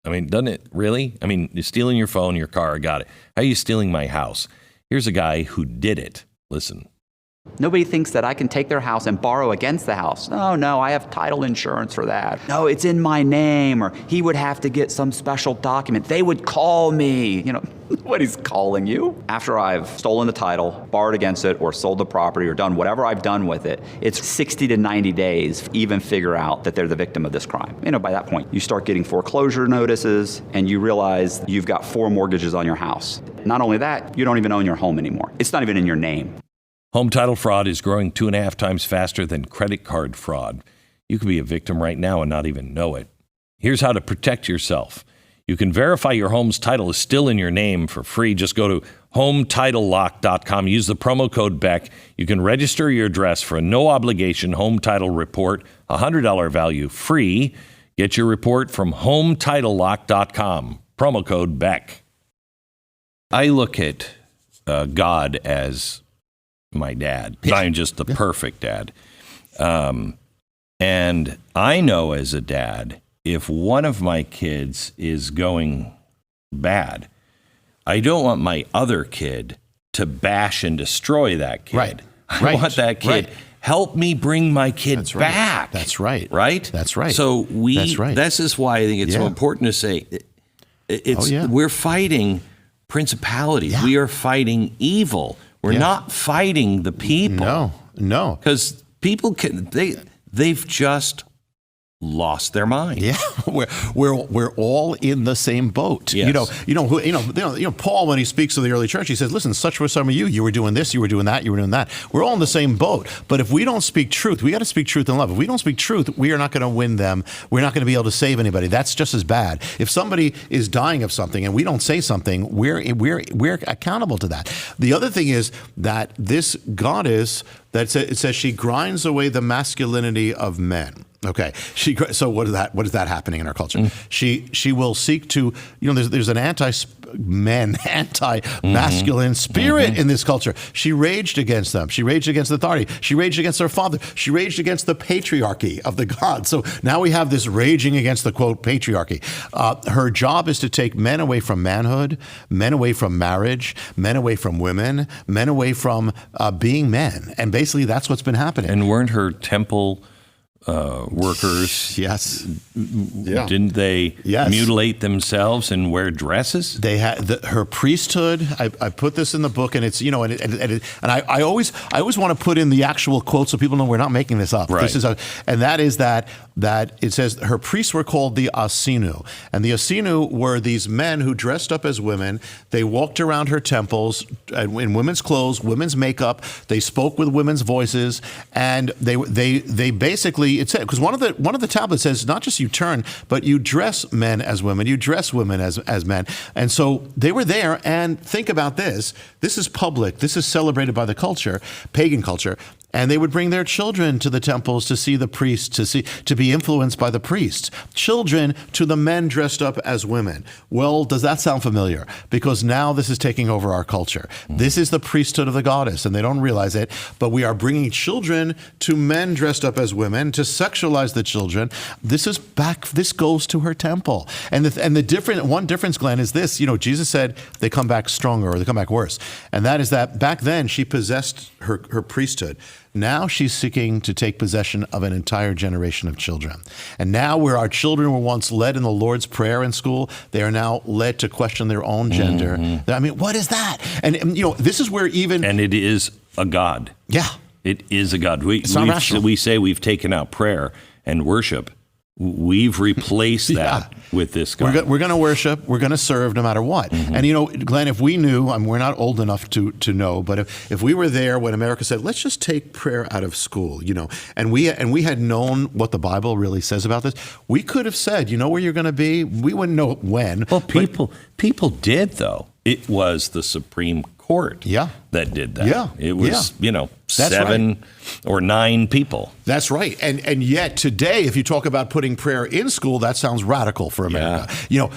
I mean, doesn't it really? I mean, you're stealing your phone, your car, I got it. How are you stealing my house? Here's a guy who did it. Listen. Nobody thinks that I can take their house and borrow against the house. No, I have title insurance for that. No, it's in my name, or he would have to get some special document. They would call me. Nobody's calling you. After I've stolen the title, borrowed against it, or sold the property, or done whatever I've done with it, it's 60 to 90 days to even figure out that they're the victim of this crime. By that point, you start getting foreclosure notices, and you realize you've got 4 mortgages on your house. Not only that, you don't even own your home anymore. It's not even in your name. Home title fraud is growing 2.5 times faster than credit card fraud. You could be a victim right now and not even know it. Here's how to protect yourself. You can verify your home's title is still in your name for free. Just go to HomeTitleLock.com. Use the promo code BECK. You can register your address for a no-obligation home title report, $100 value, free. Get your report from HomeTitleLock.com. Promo code BECK. I look at God as my dad. I'm just the perfect dad. And I know as a dad, if one of my kids is going bad, I don't want my other kid to bash and destroy that kid. Right. I want that kid, help me bring my kid back. That's right. Right? That's right. So this is why I think it's so important to say, we're fighting principalities. Yeah. We are fighting evil. We're not fighting the people. No. Because people they've just lost their mind. Yeah, we're all in the same boat. Yes. Paul, when he speaks to the early church, he says, "Listen, such were some of you. You were doing this, you were doing that, you were doing that." We're all in the same boat. But if we don't speak truth, we got to speak truth in love. If we don't speak truth, we are not going to win them. We're not going to be able to save anybody. That's just as bad. If somebody is dying of something and we don't say something, we're accountable to that. The other thing is that this goddess, it says she grinds away the masculinity of men. Okay. So what is that happening in our culture? She will seek to, there's an anti-masculine spirit in this culture. She raged against them. She raged against authority. She raged against her father. She raged against the patriarchy of the gods. So now we have this raging against the, quote, patriarchy. Her job is to take men away from manhood, men away from marriage, men away from women, men away from being men. And basically that's what's been happening. And weren't her temple workers? Yes. Didn't they mutilate themselves and wear dresses? They had her priesthood. I put this in the book, and it's and I always want to put in the actual quote so people know we're not making this up. Right. This is that it says her priests were called the Asinu, and the Asinu were these men who dressed up as women. They walked around her temples in women's clothes, women's makeup. They spoke with women's voices, and they basically, it said, because one of the tablets says not just you turn, but you dress men as women, you dress women as men. And so they were there, and think about this. This is public. This is celebrated by the culture, pagan culture. And they would bring their children to the temples to see the priests, to be influenced by the priests. Children to the men dressed up as women. Well, does that sound familiar? Because now this is taking over our culture. This is the priesthood of the goddess, and they don't realize it. But we are bringing children to men dressed up as women to sexualize the children. This is back. This goes to her temple. And one difference, Glenn, is this. Jesus said they come back stronger or they come back worse, and that is that back then she possessed her priesthood. Now she's seeking to take possession of an entire generation of children. And now where our children were once led in the Lord's Prayer in school, they are now led to question their own gender. I mean, what is that? And this is where even... And it is a God. Yeah. It is a God. It's not rational. We say we've taken out prayer and worship. We've replaced that with this God. We're going to worship. We're going to serve no matter what. And, Glenn, if we knew, we're not old enough to know, but if we were there when America said, let's just take prayer out of school, and we had known what the Bible really says about this, we could have said, you know where you're going to be? We wouldn't know when. Well, people did, though. It was the Supreme Court that did that. Yeah. It was, That's 7 right. or 9 people. That's right. And yet today, if you talk about putting prayer in school, that sounds radical for America.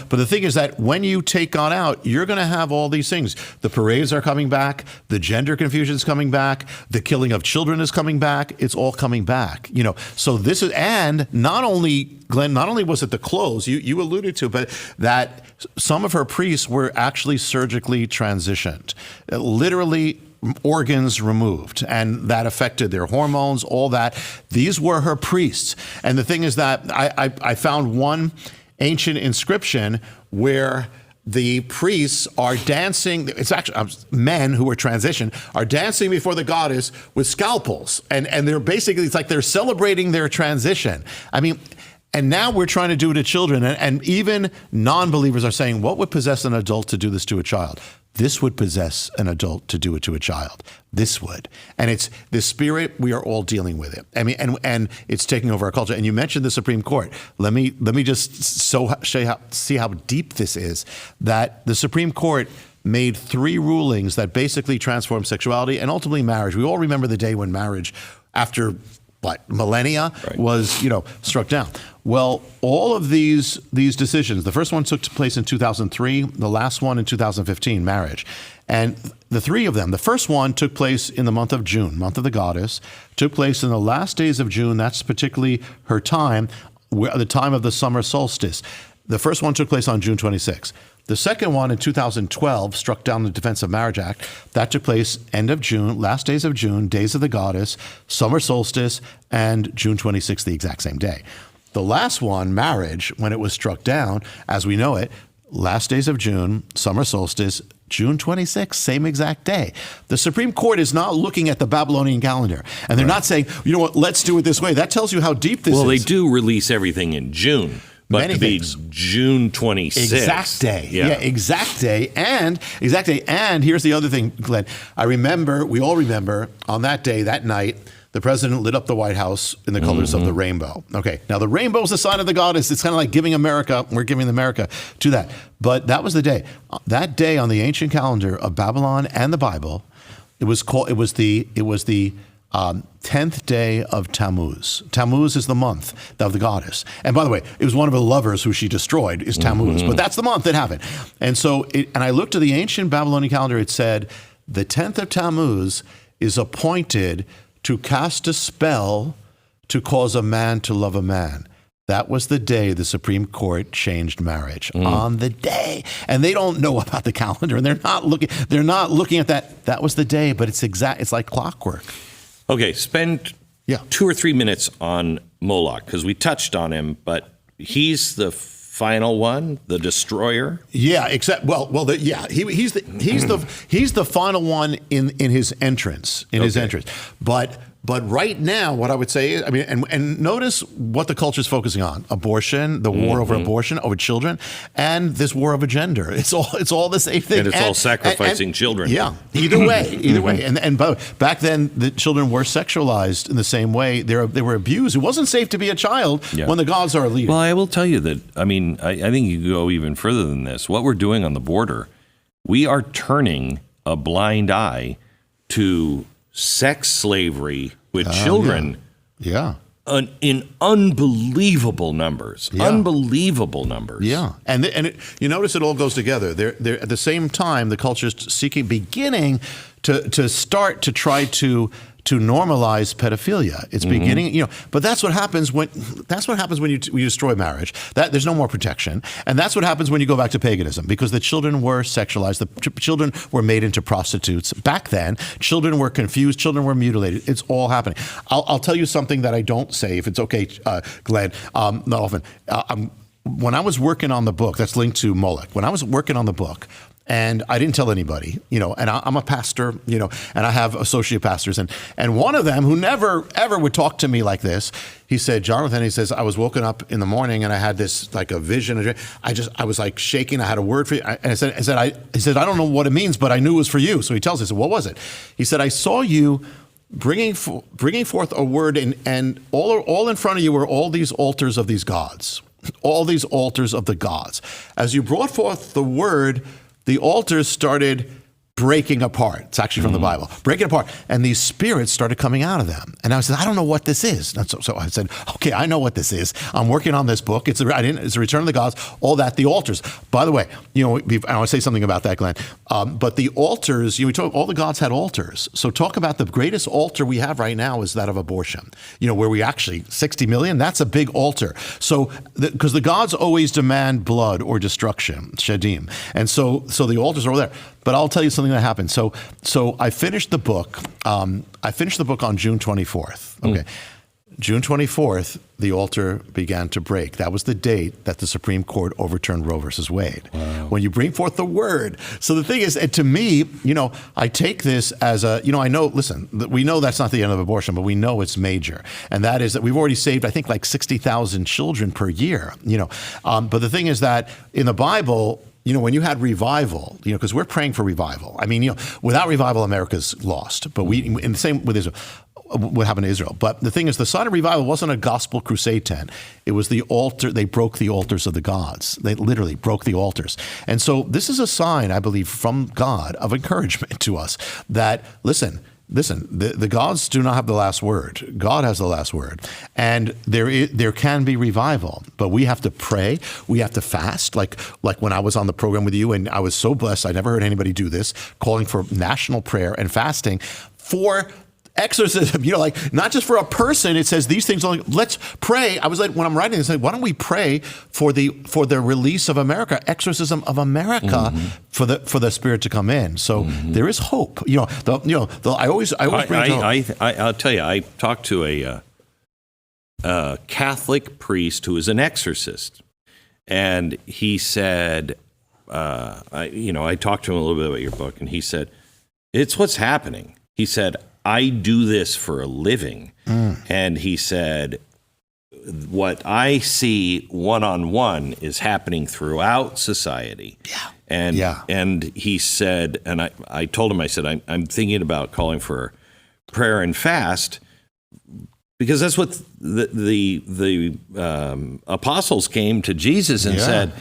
But the thing is that when you take God out, you're going to have all these things. The parades are coming back. The gender confusion is coming back. The killing of children is coming back. It's all coming back. So this is, and not only, Glenn, not only was it the clothes you alluded to, but that some of her priests were actually surgically transitioned, literally organs removed, and that affected their hormones, all that. These were her priests. And the thing is that I found one ancient inscription where the priests are dancing. It's actually men who are transitioned are dancing before the goddess with scalpels. And they're basically, it's like they're celebrating their transition. I mean, and now we're trying to do it to children. And even non-believers are saying, what would possess an adult to do this to a child? This would possess an adult to do it to a child. This would. And it's the spirit, we are all dealing with it. I mean, and it's taking over our culture. And you mentioned the Supreme Court. Let me just see how deep this is, that the Supreme Court made 3 rulings that basically transformed sexuality and ultimately marriage. We all remember the day when marriage, after millennia, was struck down. Well, all of these decisions, the first one took place in 2003, the last one in 2015, marriage. And the 3 of them, the first one took place in the month of June, month of the goddess, took place in the last days of June. That's particularly her time, the time of the summer solstice. The first one took place on June 26th. The second one in 2012 struck down the Defense of Marriage Act. That took place end of June, last days of June, days of the goddess, summer solstice, and June 26th, the exact same day. The last one, marriage, when it was struck down, as we know it, last days of June, summer solstice, June 26th, same exact day. The Supreme Court is not looking at the Babylonian calendar, and they're not saying, you know what, let's do it this way. That tells you how deep this is. Well, they do release everything in June. But Many to be things. June 26th. Exact day. Yeah, exact day. And here's the other thing, Glenn. We all remember, on that day, that night, the president lit up the White House in the colors of the rainbow. Okay, now the rainbow is the sign of the goddess. It's kind of like giving America, we're giving America to that. But that was the day. That day on the ancient calendar of Babylon and the Bible, it was the 10th day of Tammuz. Tammuz is the month of the goddess. And by the way, it was one of her lovers who she destroyed, is Tammuz. But that's the month it happened. And so, and I looked at the ancient Babylonian calendar, it said, the 10th of Tammuz is appointed to cast a spell to cause a man to love a man. That was the day the Supreme Court changed marriage, on the day. And they don't know about the calendar, and they're not looking at that. That was the day, but it's like clockwork. Okay, spend 2 or 3 minutes on Moloch, because we touched on him, but he's the final one, the destroyer. Yeah, he's the final one in his entrance, But right now, what I would say is, and notice what the culture is focusing on: abortion, the war over abortion, over children, and this war over gender. It's all the same thing. And it's all sacrificing children. Yeah, either way. And back then, the children were sexualized in the same way. They were abused. It wasn't safe to be a child when the gods are leading. Well, I will tell you that, I think you could go even further than this. What we're doing on the border, we are turning a blind eye to sex slavery with children in unbelievable numbers. Unbelievable numbers. Yeah. And you notice it all goes together. They're at the same time, the culture is beginning to start to try to to normalize pedophilia. It's beginning, but that's what happens when you destroy marriage. That there's no more protection, and that's what happens when you go back to paganism, because the children were sexualized, the children were made into prostitutes. Back then, children were confused, children were mutilated. It's all happening. I'll tell you something that I don't say, if it's okay, Glenn. Not often. When I was working on the book, that's linked to Moloch. When I was working on the book, and I didn't tell anybody, and I'm a pastor, and I have associate pastors. And one of them, who never, ever would talk to me like this, he said, Jonathan, he says, I was woken up in the morning and I had this, like, a vision. I was like shaking. I had a word for you. And he said, I don't know what it means, but I knew it was for you. So he tells me, I said, what was it? He said, I saw you bringing forth a word, and all in front of you were all these altars of these gods, all these altars of the gods. As you brought forth the word, the altars started breaking apart. It's actually from the Bible. Breaking apart. And these spirits started coming out of them. And I said, I don't know what this is. And so I said, okay, I know what this is. I'm working on this book. It's the Return of the Gods, all that, the altars. By the way, I want to say something about that, Glenn. But the altars, all the gods had altars. So talk about the greatest altar we have right now is that of abortion. Where we actually, 60 million, that's a big altar. So, because the gods always demand blood or destruction, shedim. And so the altars are all there. But I'll tell you something that happened. So I finished the book. I finished the book on June 24th. Okay. June 24th, the altar began to break. That was the date that the Supreme Court overturned Roe versus Wade. Wow. When you bring forth the word. So the thing is, and to me, I take this as I know, listen, we know that's not the end of abortion, but we know it's major. And that is that we've already saved, I think, like 60,000 children per year, But the thing is that in the Bible, when you had revival, because we're praying for revival. I mean, without revival, America's lost. But in the same with Israel, what happened to Israel. But the thing is, the sign of revival wasn't a gospel crusade tent. It was the altar. They broke the altars of the gods. They literally broke the altars. And so this is a sign, I believe, from God of encouragement to us that, listen, the gods do not have the last word. God has the last word. And there can be revival, but we have to pray. We have to fast. Like when I was on the program with you, and I was so blessed, I never heard anybody do this, calling for national prayer and fasting for exorcism, not just for a person. It says these things. Let's pray. I was like, when I'm writing this, why don't we pray for the release of America, exorcism of America, for the Spirit to come in. So there is hope. I always bring hope. I'll tell you, I talked to a Catholic priest who is an exorcist, and he said, I talked to him a little bit about your book, and he said, it's what's happening. He said, I do this for a living. And he said, what I see one-on-one is happening throughout society. Yeah. And he said, and I told him, I said, I'm thinking about calling for prayer and fast, because that's what the apostles came to Jesus and said,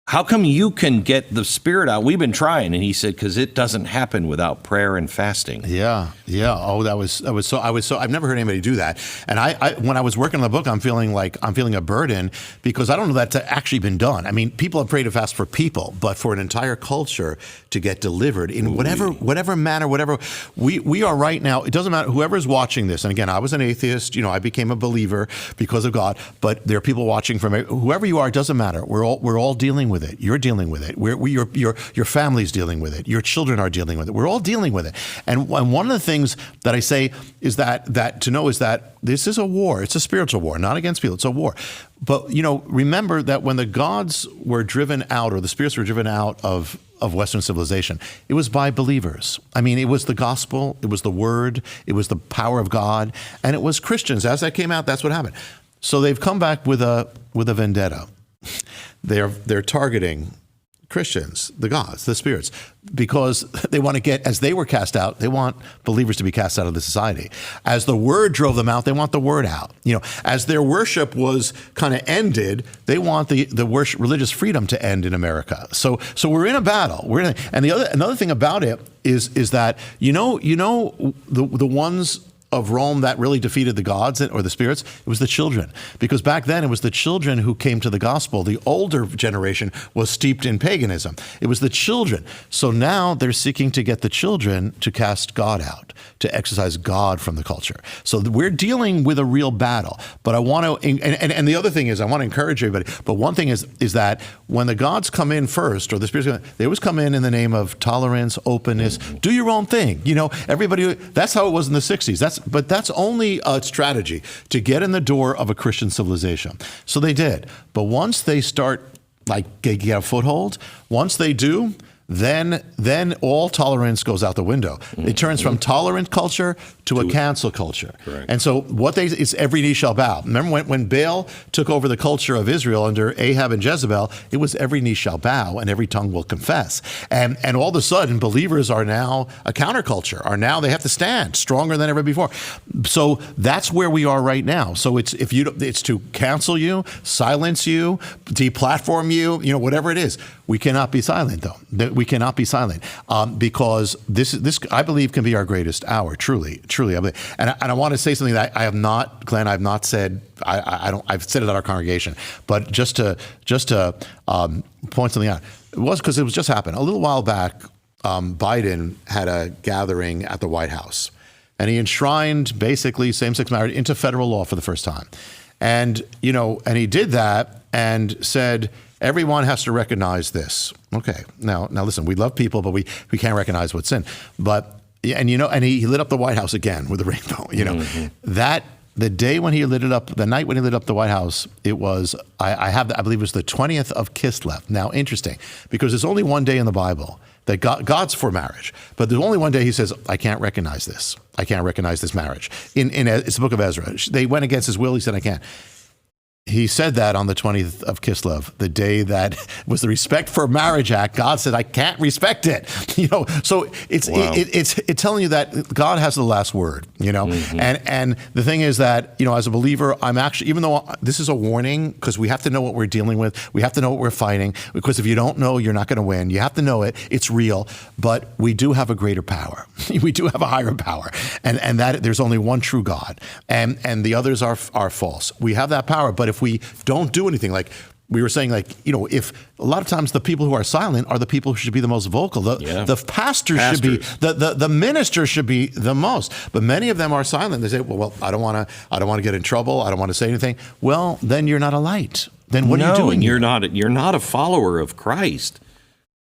how come you can get the Spirit out? We've been trying. And he said, because it doesn't happen without prayer and fasting. Yeah. Oh, that was so, I've never heard anybody do that. And I when I was working on the book, I'm feeling a burden, because I don't know that's actually been done. I mean, people have prayed and fast for people, but for an entire culture to get delivered in whatever manner, whatever we are right now, it doesn't matter, whoever's watching this. And again, I was an atheist, I became a believer because of God, but there are people watching from whoever you are, it doesn't matter. We're all dealing with it. You're dealing with it. Your family's dealing with it. Your children are dealing with it. We're all dealing with it. And one of the things that I say is that to know is that this is a war. It's a spiritual war, not against people. It's a war. But, remember that when the gods were driven out, or the spirits were driven out of Western civilization, it was by believers. I mean, it was the gospel, it was the word, it was the power of God, and it was Christians. As that came out, that's what happened. So they've come back with a vendetta. They're targeting Christians, the gods, the spirits, because they want to get, as they were cast out, they want believers to be cast out of the society. As the word drove them out, they want the word out. As their worship was kind of ended, they want the worship, religious freedom to end in America. So we're in a battle. Another thing about it is that the ones of Rome that really defeated the gods or the spirits? It was the children. Because back then it was the children who came to the gospel. The older generation was steeped in paganism. It was the children. So now they're seeking to get the children to cast God out, to exorcise God from the culture. So we're dealing with a real battle. But I want to, and the other thing is, I want to encourage everybody. But one thing is that when the gods come in first, or the spirits, they always come in the name of tolerance, openness, do your own thing. Everybody, that's how it was in the 60s. But that's only a strategy to get in the door of a Christian civilization. So they did. But once they start, get a foothold, once they do, then all tolerance goes out the window. It turns from tolerant culture to a cancel culture. Correct. And so it's every knee shall bow. Remember when Baal took over the culture of Israel under Ahab and Jezebel, it was every knee shall bow and every tongue will confess. And all of a sudden, believers are now a counterculture. They have to stand stronger than ever before. So that's where we are right now. So it's to cancel you, silence you, deplatform you, whatever it is. We cannot be silent, though. We cannot be silent because this I believe can be our greatest hour. Truly, I believe. And I want to say something that I have not, Glenn. I've not said. I've said it at our congregation, but just to point something out. It was because it was just happened a little while back. Biden had a gathering at the White House, and he enshrined basically same-sex marriage into federal law for the first time. And and he did that and said, everyone has to recognize this. Okay. Now listen, we love people, but we can't recognize what's sin. But, and he lit up the White House again with the rainbow, that the day when he lit it up, the night when he lit up the White House, it was, I believe it was the 20th of Kislev. Now, interesting, because there's only one day in the Bible that God's for marriage, but there's only one day he says, I can't recognize this. I can't recognize this marriage. It's the book of Ezra. They went against his will. He said, I can't. He said that on the 20th of Kislev, the day that was the Respect for Marriage Act. God said, I can't respect it. So it's telling you that God has the last word, and the thing is that, as a believer, I'm actually, even though this is a warning, because we have to know what we're dealing with. We have to know what we're fighting, because if you don't know, you're not going to win. You have to know it. It's real, but we do have a greater power. We do have a higher power, and that there's only one true God, and the others are false. We have that power, but if we don't do anything, like we were saying, if a lot of times the people who are silent are the people who should be the most vocal. The pastors should be, the minister should be the most, but many of them are silent. They say, well, I don't want to get in trouble. I don't want to say anything. Well, then you're not a light. Then what are you doing? You're not a follower of Christ.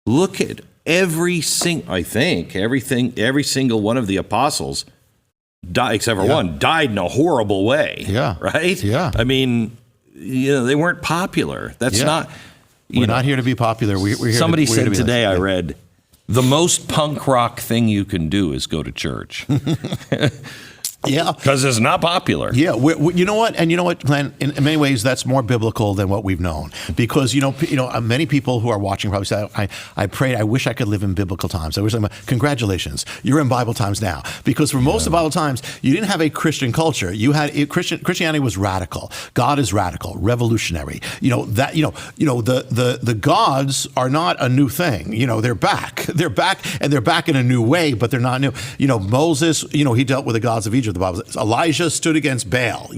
Look at every single one of the apostles, except for one, died in a horrible way. Yeah. Right? Yeah. I mean, they weren't popular. That's not. We're not here to be popular. We're here somebody to said be today, I read, the most punk rock thing you can do is go to church. Yeah. Because it's not popular. Yeah. You know what? And you know what, Glenn? In many ways, that's more biblical than what we've known. Because, many people who are watching probably say, I prayed, I wish I could live in biblical times. I wish congratulations, you're in Bible times now. Because for most of Bible times, you didn't have a Christian culture. You had Christianity was radical. God is radical, revolutionary. The gods are not a new thing. They're back. They're back, and they're back in a new way, but they're not new. Moses, he dealt with the gods of Egypt. The Bible says Elijah stood against Baal.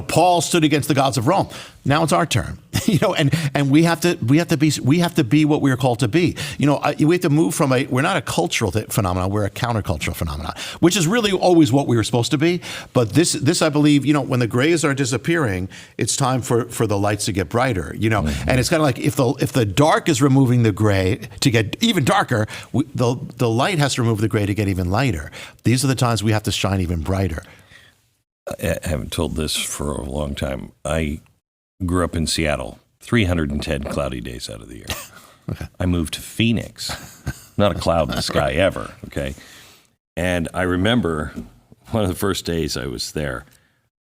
Paul stood against the gods of Rome. Now it's our turn. And we have to be what we are called to be. We have to move from we're not a cultural phenomenon, we're a countercultural phenomenon, which is really always what we were supposed to be. But this I believe, when the grays are disappearing, it's time for the lights to get brighter. And it's kind of like if the dark is removing the gray to get even darker, the light has to remove the gray to get even lighter. These are the times we have to shine even brighter. I haven't told this for a long time. I grew up in Seattle, 310 cloudy days out of the year. Okay. I moved to Phoenix, not a cloud in the sky ever, okay? And I remember one of the first days I was there,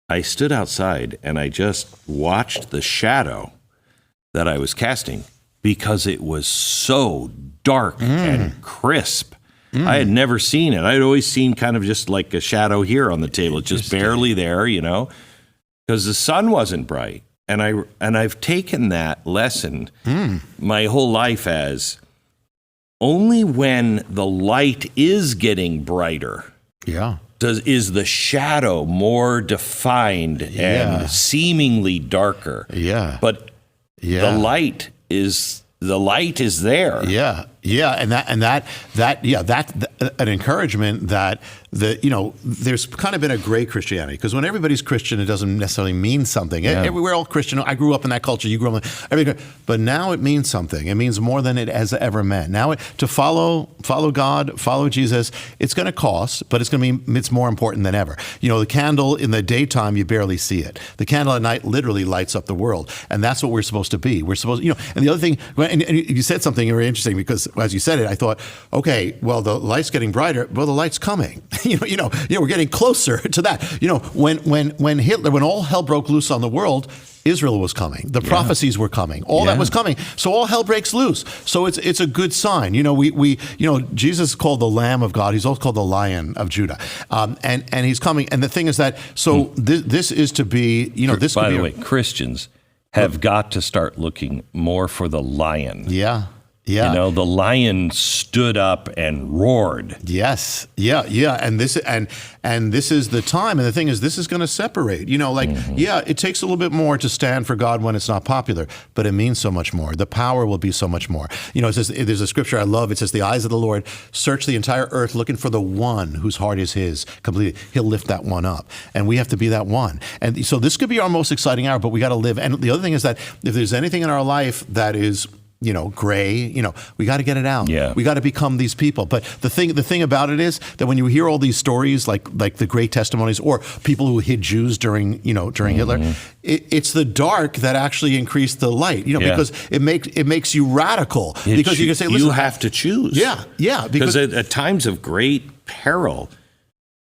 I stood outside and I just watched the shadow that I was casting because it was so dark and crisp. I had never seen it. I'd always seen kind of just like a shadow here on the table, just barely there, because the sun wasn't bright. And I've taken that lesson my whole life as only when the light is getting brighter is the shadow more defined and seemingly darker. Yeah. But the light is there. Yeah, and that's an encouragement that there's kind of been a gray Christianity, because when everybody's Christian, it doesn't necessarily mean something. We're all Christian. I grew up in that culture. You grew up in everything, but now it means something. It means more than it has ever meant. Now to follow God, follow Jesus, it's going to cost, but it's more important than ever. The candle in the daytime, you barely see it. The candle at night literally lights up the world, and that's what we're supposed to be. We're supposed, and the other thing, and you said something very interesting, because as you said it, I thought, okay, well, the light's getting brighter. Well, the light's coming. We're getting closer to that. When all hell broke loose on the world, Israel was coming. The prophecies were coming. All that was coming. So all hell breaks loose. So it's a good sign. Jesus is called the Lamb of God. He's also called the Lion of Judah. And he's coming. And the thing is that, this is to be, this. By the way, Christians have got to start looking more for the lion. Yeah. The lion stood up and roared. Yes. Yeah. And this is the time. And the thing is, this is going to separate. It takes a little bit more to stand for God when it's not popular, but it means so much more. The power will be so much more. It says, there's a scripture I love. It says, the eyes of the Lord search the entire earth, looking for the one whose heart is his completely. He'll lift that one up. And we have to be that one. And so this could be our most exciting hour, but we got to live. And the other thing is that if there's anything in our life that is gray, we got to get it out. Yeah. We got to become these people. But the thing about it is that when you hear all these stories, like the great testimonies, or people who hid Jews during Hitler, it's the dark that actually increased the light, because it makes you radical. Because you can say, listen, you have to choose. Yeah. Because at times of great peril,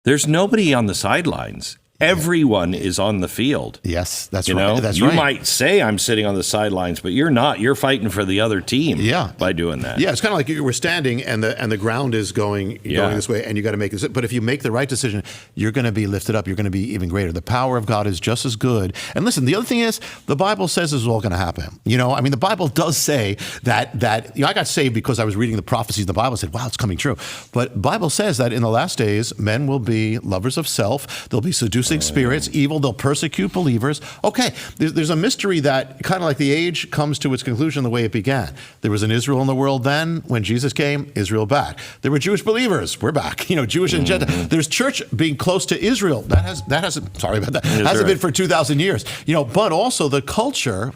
there's nobody on the sidelines. Everyone is on the field. Yes, that's right. That's you right. might say I'm sitting on the sidelines, but you're not. You're fighting for the other team. By doing that. Yeah, it's kind of like you were standing and the ground is going this way, and you got to make this. But if you make the right decision, you're going to be lifted up. You're going to be even greater. The power of God is just as good. And listen, the other thing is, the Bible says this is all going to happen. The Bible does say that I got saved because I was reading the prophecies. The Bible said, wow, it's coming true. But the Bible says that in the last days, men will be lovers of self. They'll be seducing spirits, evil. They'll persecute believers. Okay, there's a mystery that kind of like the age comes to its conclusion the way it began. There was an Israel in the world then. When Jesus came, Israel back. There were Jewish believers. We're back. Jewish and Gentile. There's church being close to Israel. That hasn't. Sorry about that. Hasn't been for 2,000 years. But also the culture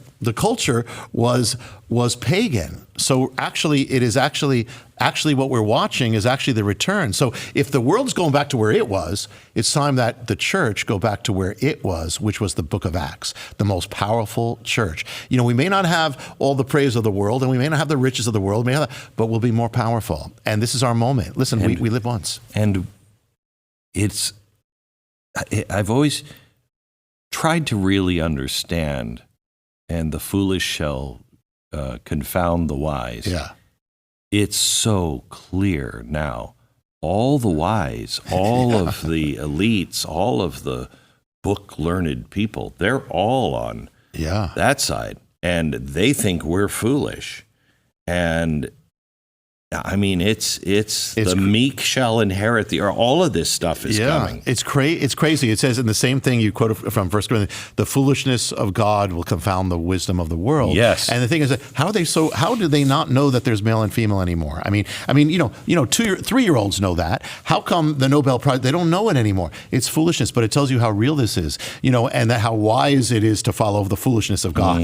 was pagan. So actually, it is actually what we're watching is actually the return. So if the world's going back to where it was, it's time that the church go back to where it was, which was the book of Acts, the most powerful church. We may not have all the praise of the world, and we may not have the riches of the world, but we'll be more powerful. And this is our moment. Listen, we live once. And I've always tried to really understand, and the foolish shall confound the wise. Yeah. It's so clear now. All the wise, all of the elites, all of the book-learned people, they're all on that side. And they think we're foolish. And I mean, it's the meek shall inherit the earth. All of this stuff is coming. It's crazy. It says in the same thing you quoted from 1 Corinthians, the foolishness of God will confound the wisdom of the world. Yes. And the thing is that how do they not know that there's male and female anymore? I mean, 3-year-olds know that. How come the Nobel Prize, they don't know it anymore? It's foolishness, but it tells you how real this is, and that how wise it is to follow the foolishness of God.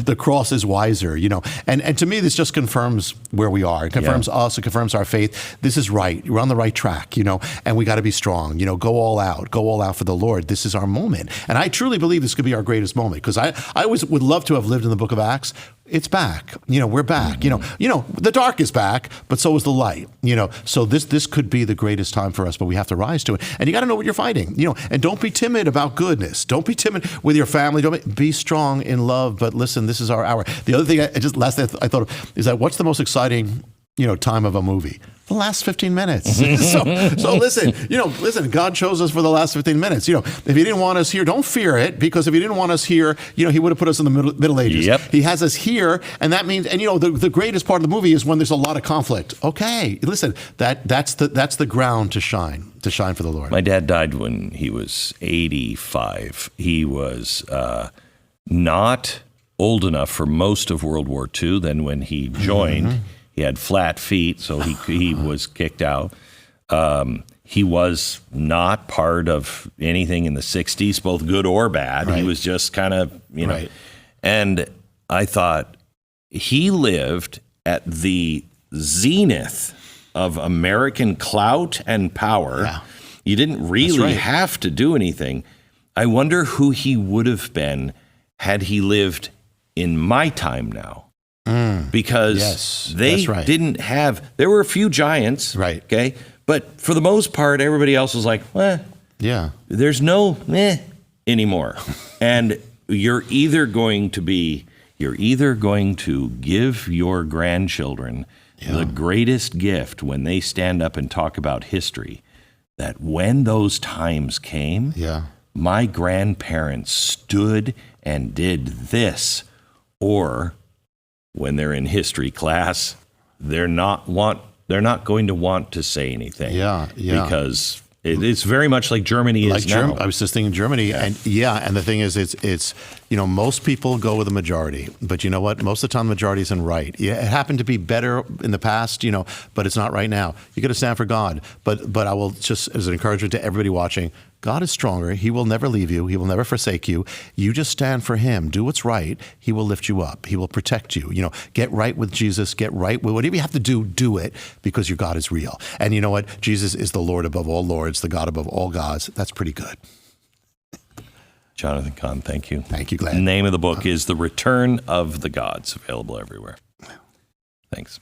The cross is wiser, and to me, this just confirms where we are. It confirms us, it confirms our faith. This is right. We're on the right track, and we got to be strong, go all out for the Lord. This is our moment. And I truly believe this could be our greatest moment, because I always would love to have lived in the book of Acts. It's back. We're back. The dark is back, but so is the light. So this could be the greatest time for us, but we have to rise to it. And you got to know what you're fighting. And don't be timid about goodness. Don't be timid with your family. Be strong in love. But listen, this is our hour. The other thing, last thing I thought of is that what's the most exciting time of a movie? The last 15 minutes. so listen, God chose us for the last 15 minutes. If he didn't want us here, don't fear it, because if he didn't want us here, he would have put us in the Middle Ages. Yep. He has us here, and that means, and the greatest part of the movie is when there's a lot of conflict. Okay, listen, that's the ground to shine. To shine for the Lord. My dad died when he was 85. He was not old enough for most of World War II. Then when he joined, he had flat feet, so he was kicked out. He was not part of anything in the 60s, both good or bad. He was just kind of, Right. And I thought he lived at the zenith of American clout and power. Yeah. You didn't really have to do anything. I wonder who he would have been had he lived in my time now. Because they didn't have, there were a few giants, okay? But for the most part, everybody else was like, there's no anymore. And you're either going to give your grandchildren the greatest gift when they stand up and talk about history, that when those times came, my grandparents stood and did this, or when they're in history class, they're not going to want to say anything. Because it's very much like Germany is now. I was just thinking Germany, and the thing is, it's most people go with the majority, but you know what? Most of the time, the majority isn't right. Yeah, it happened to be better in the past, but it's not right now. You got to stand for God. But I will just, as an encouragement to everybody watching, God is stronger. He will never leave you. He will never forsake you. You just stand for him. Do what's right. He will lift you up. He will protect you. Get right with Jesus. Get right with whatever you have to do. Do it, because your God is real. And you know what? Jesus is the Lord above all lords, the God above all gods. That's pretty good. Jonathan Cahn, thank you. Thank you, Glenn. The name of the book is The Return of the Gods, available everywhere. Thanks.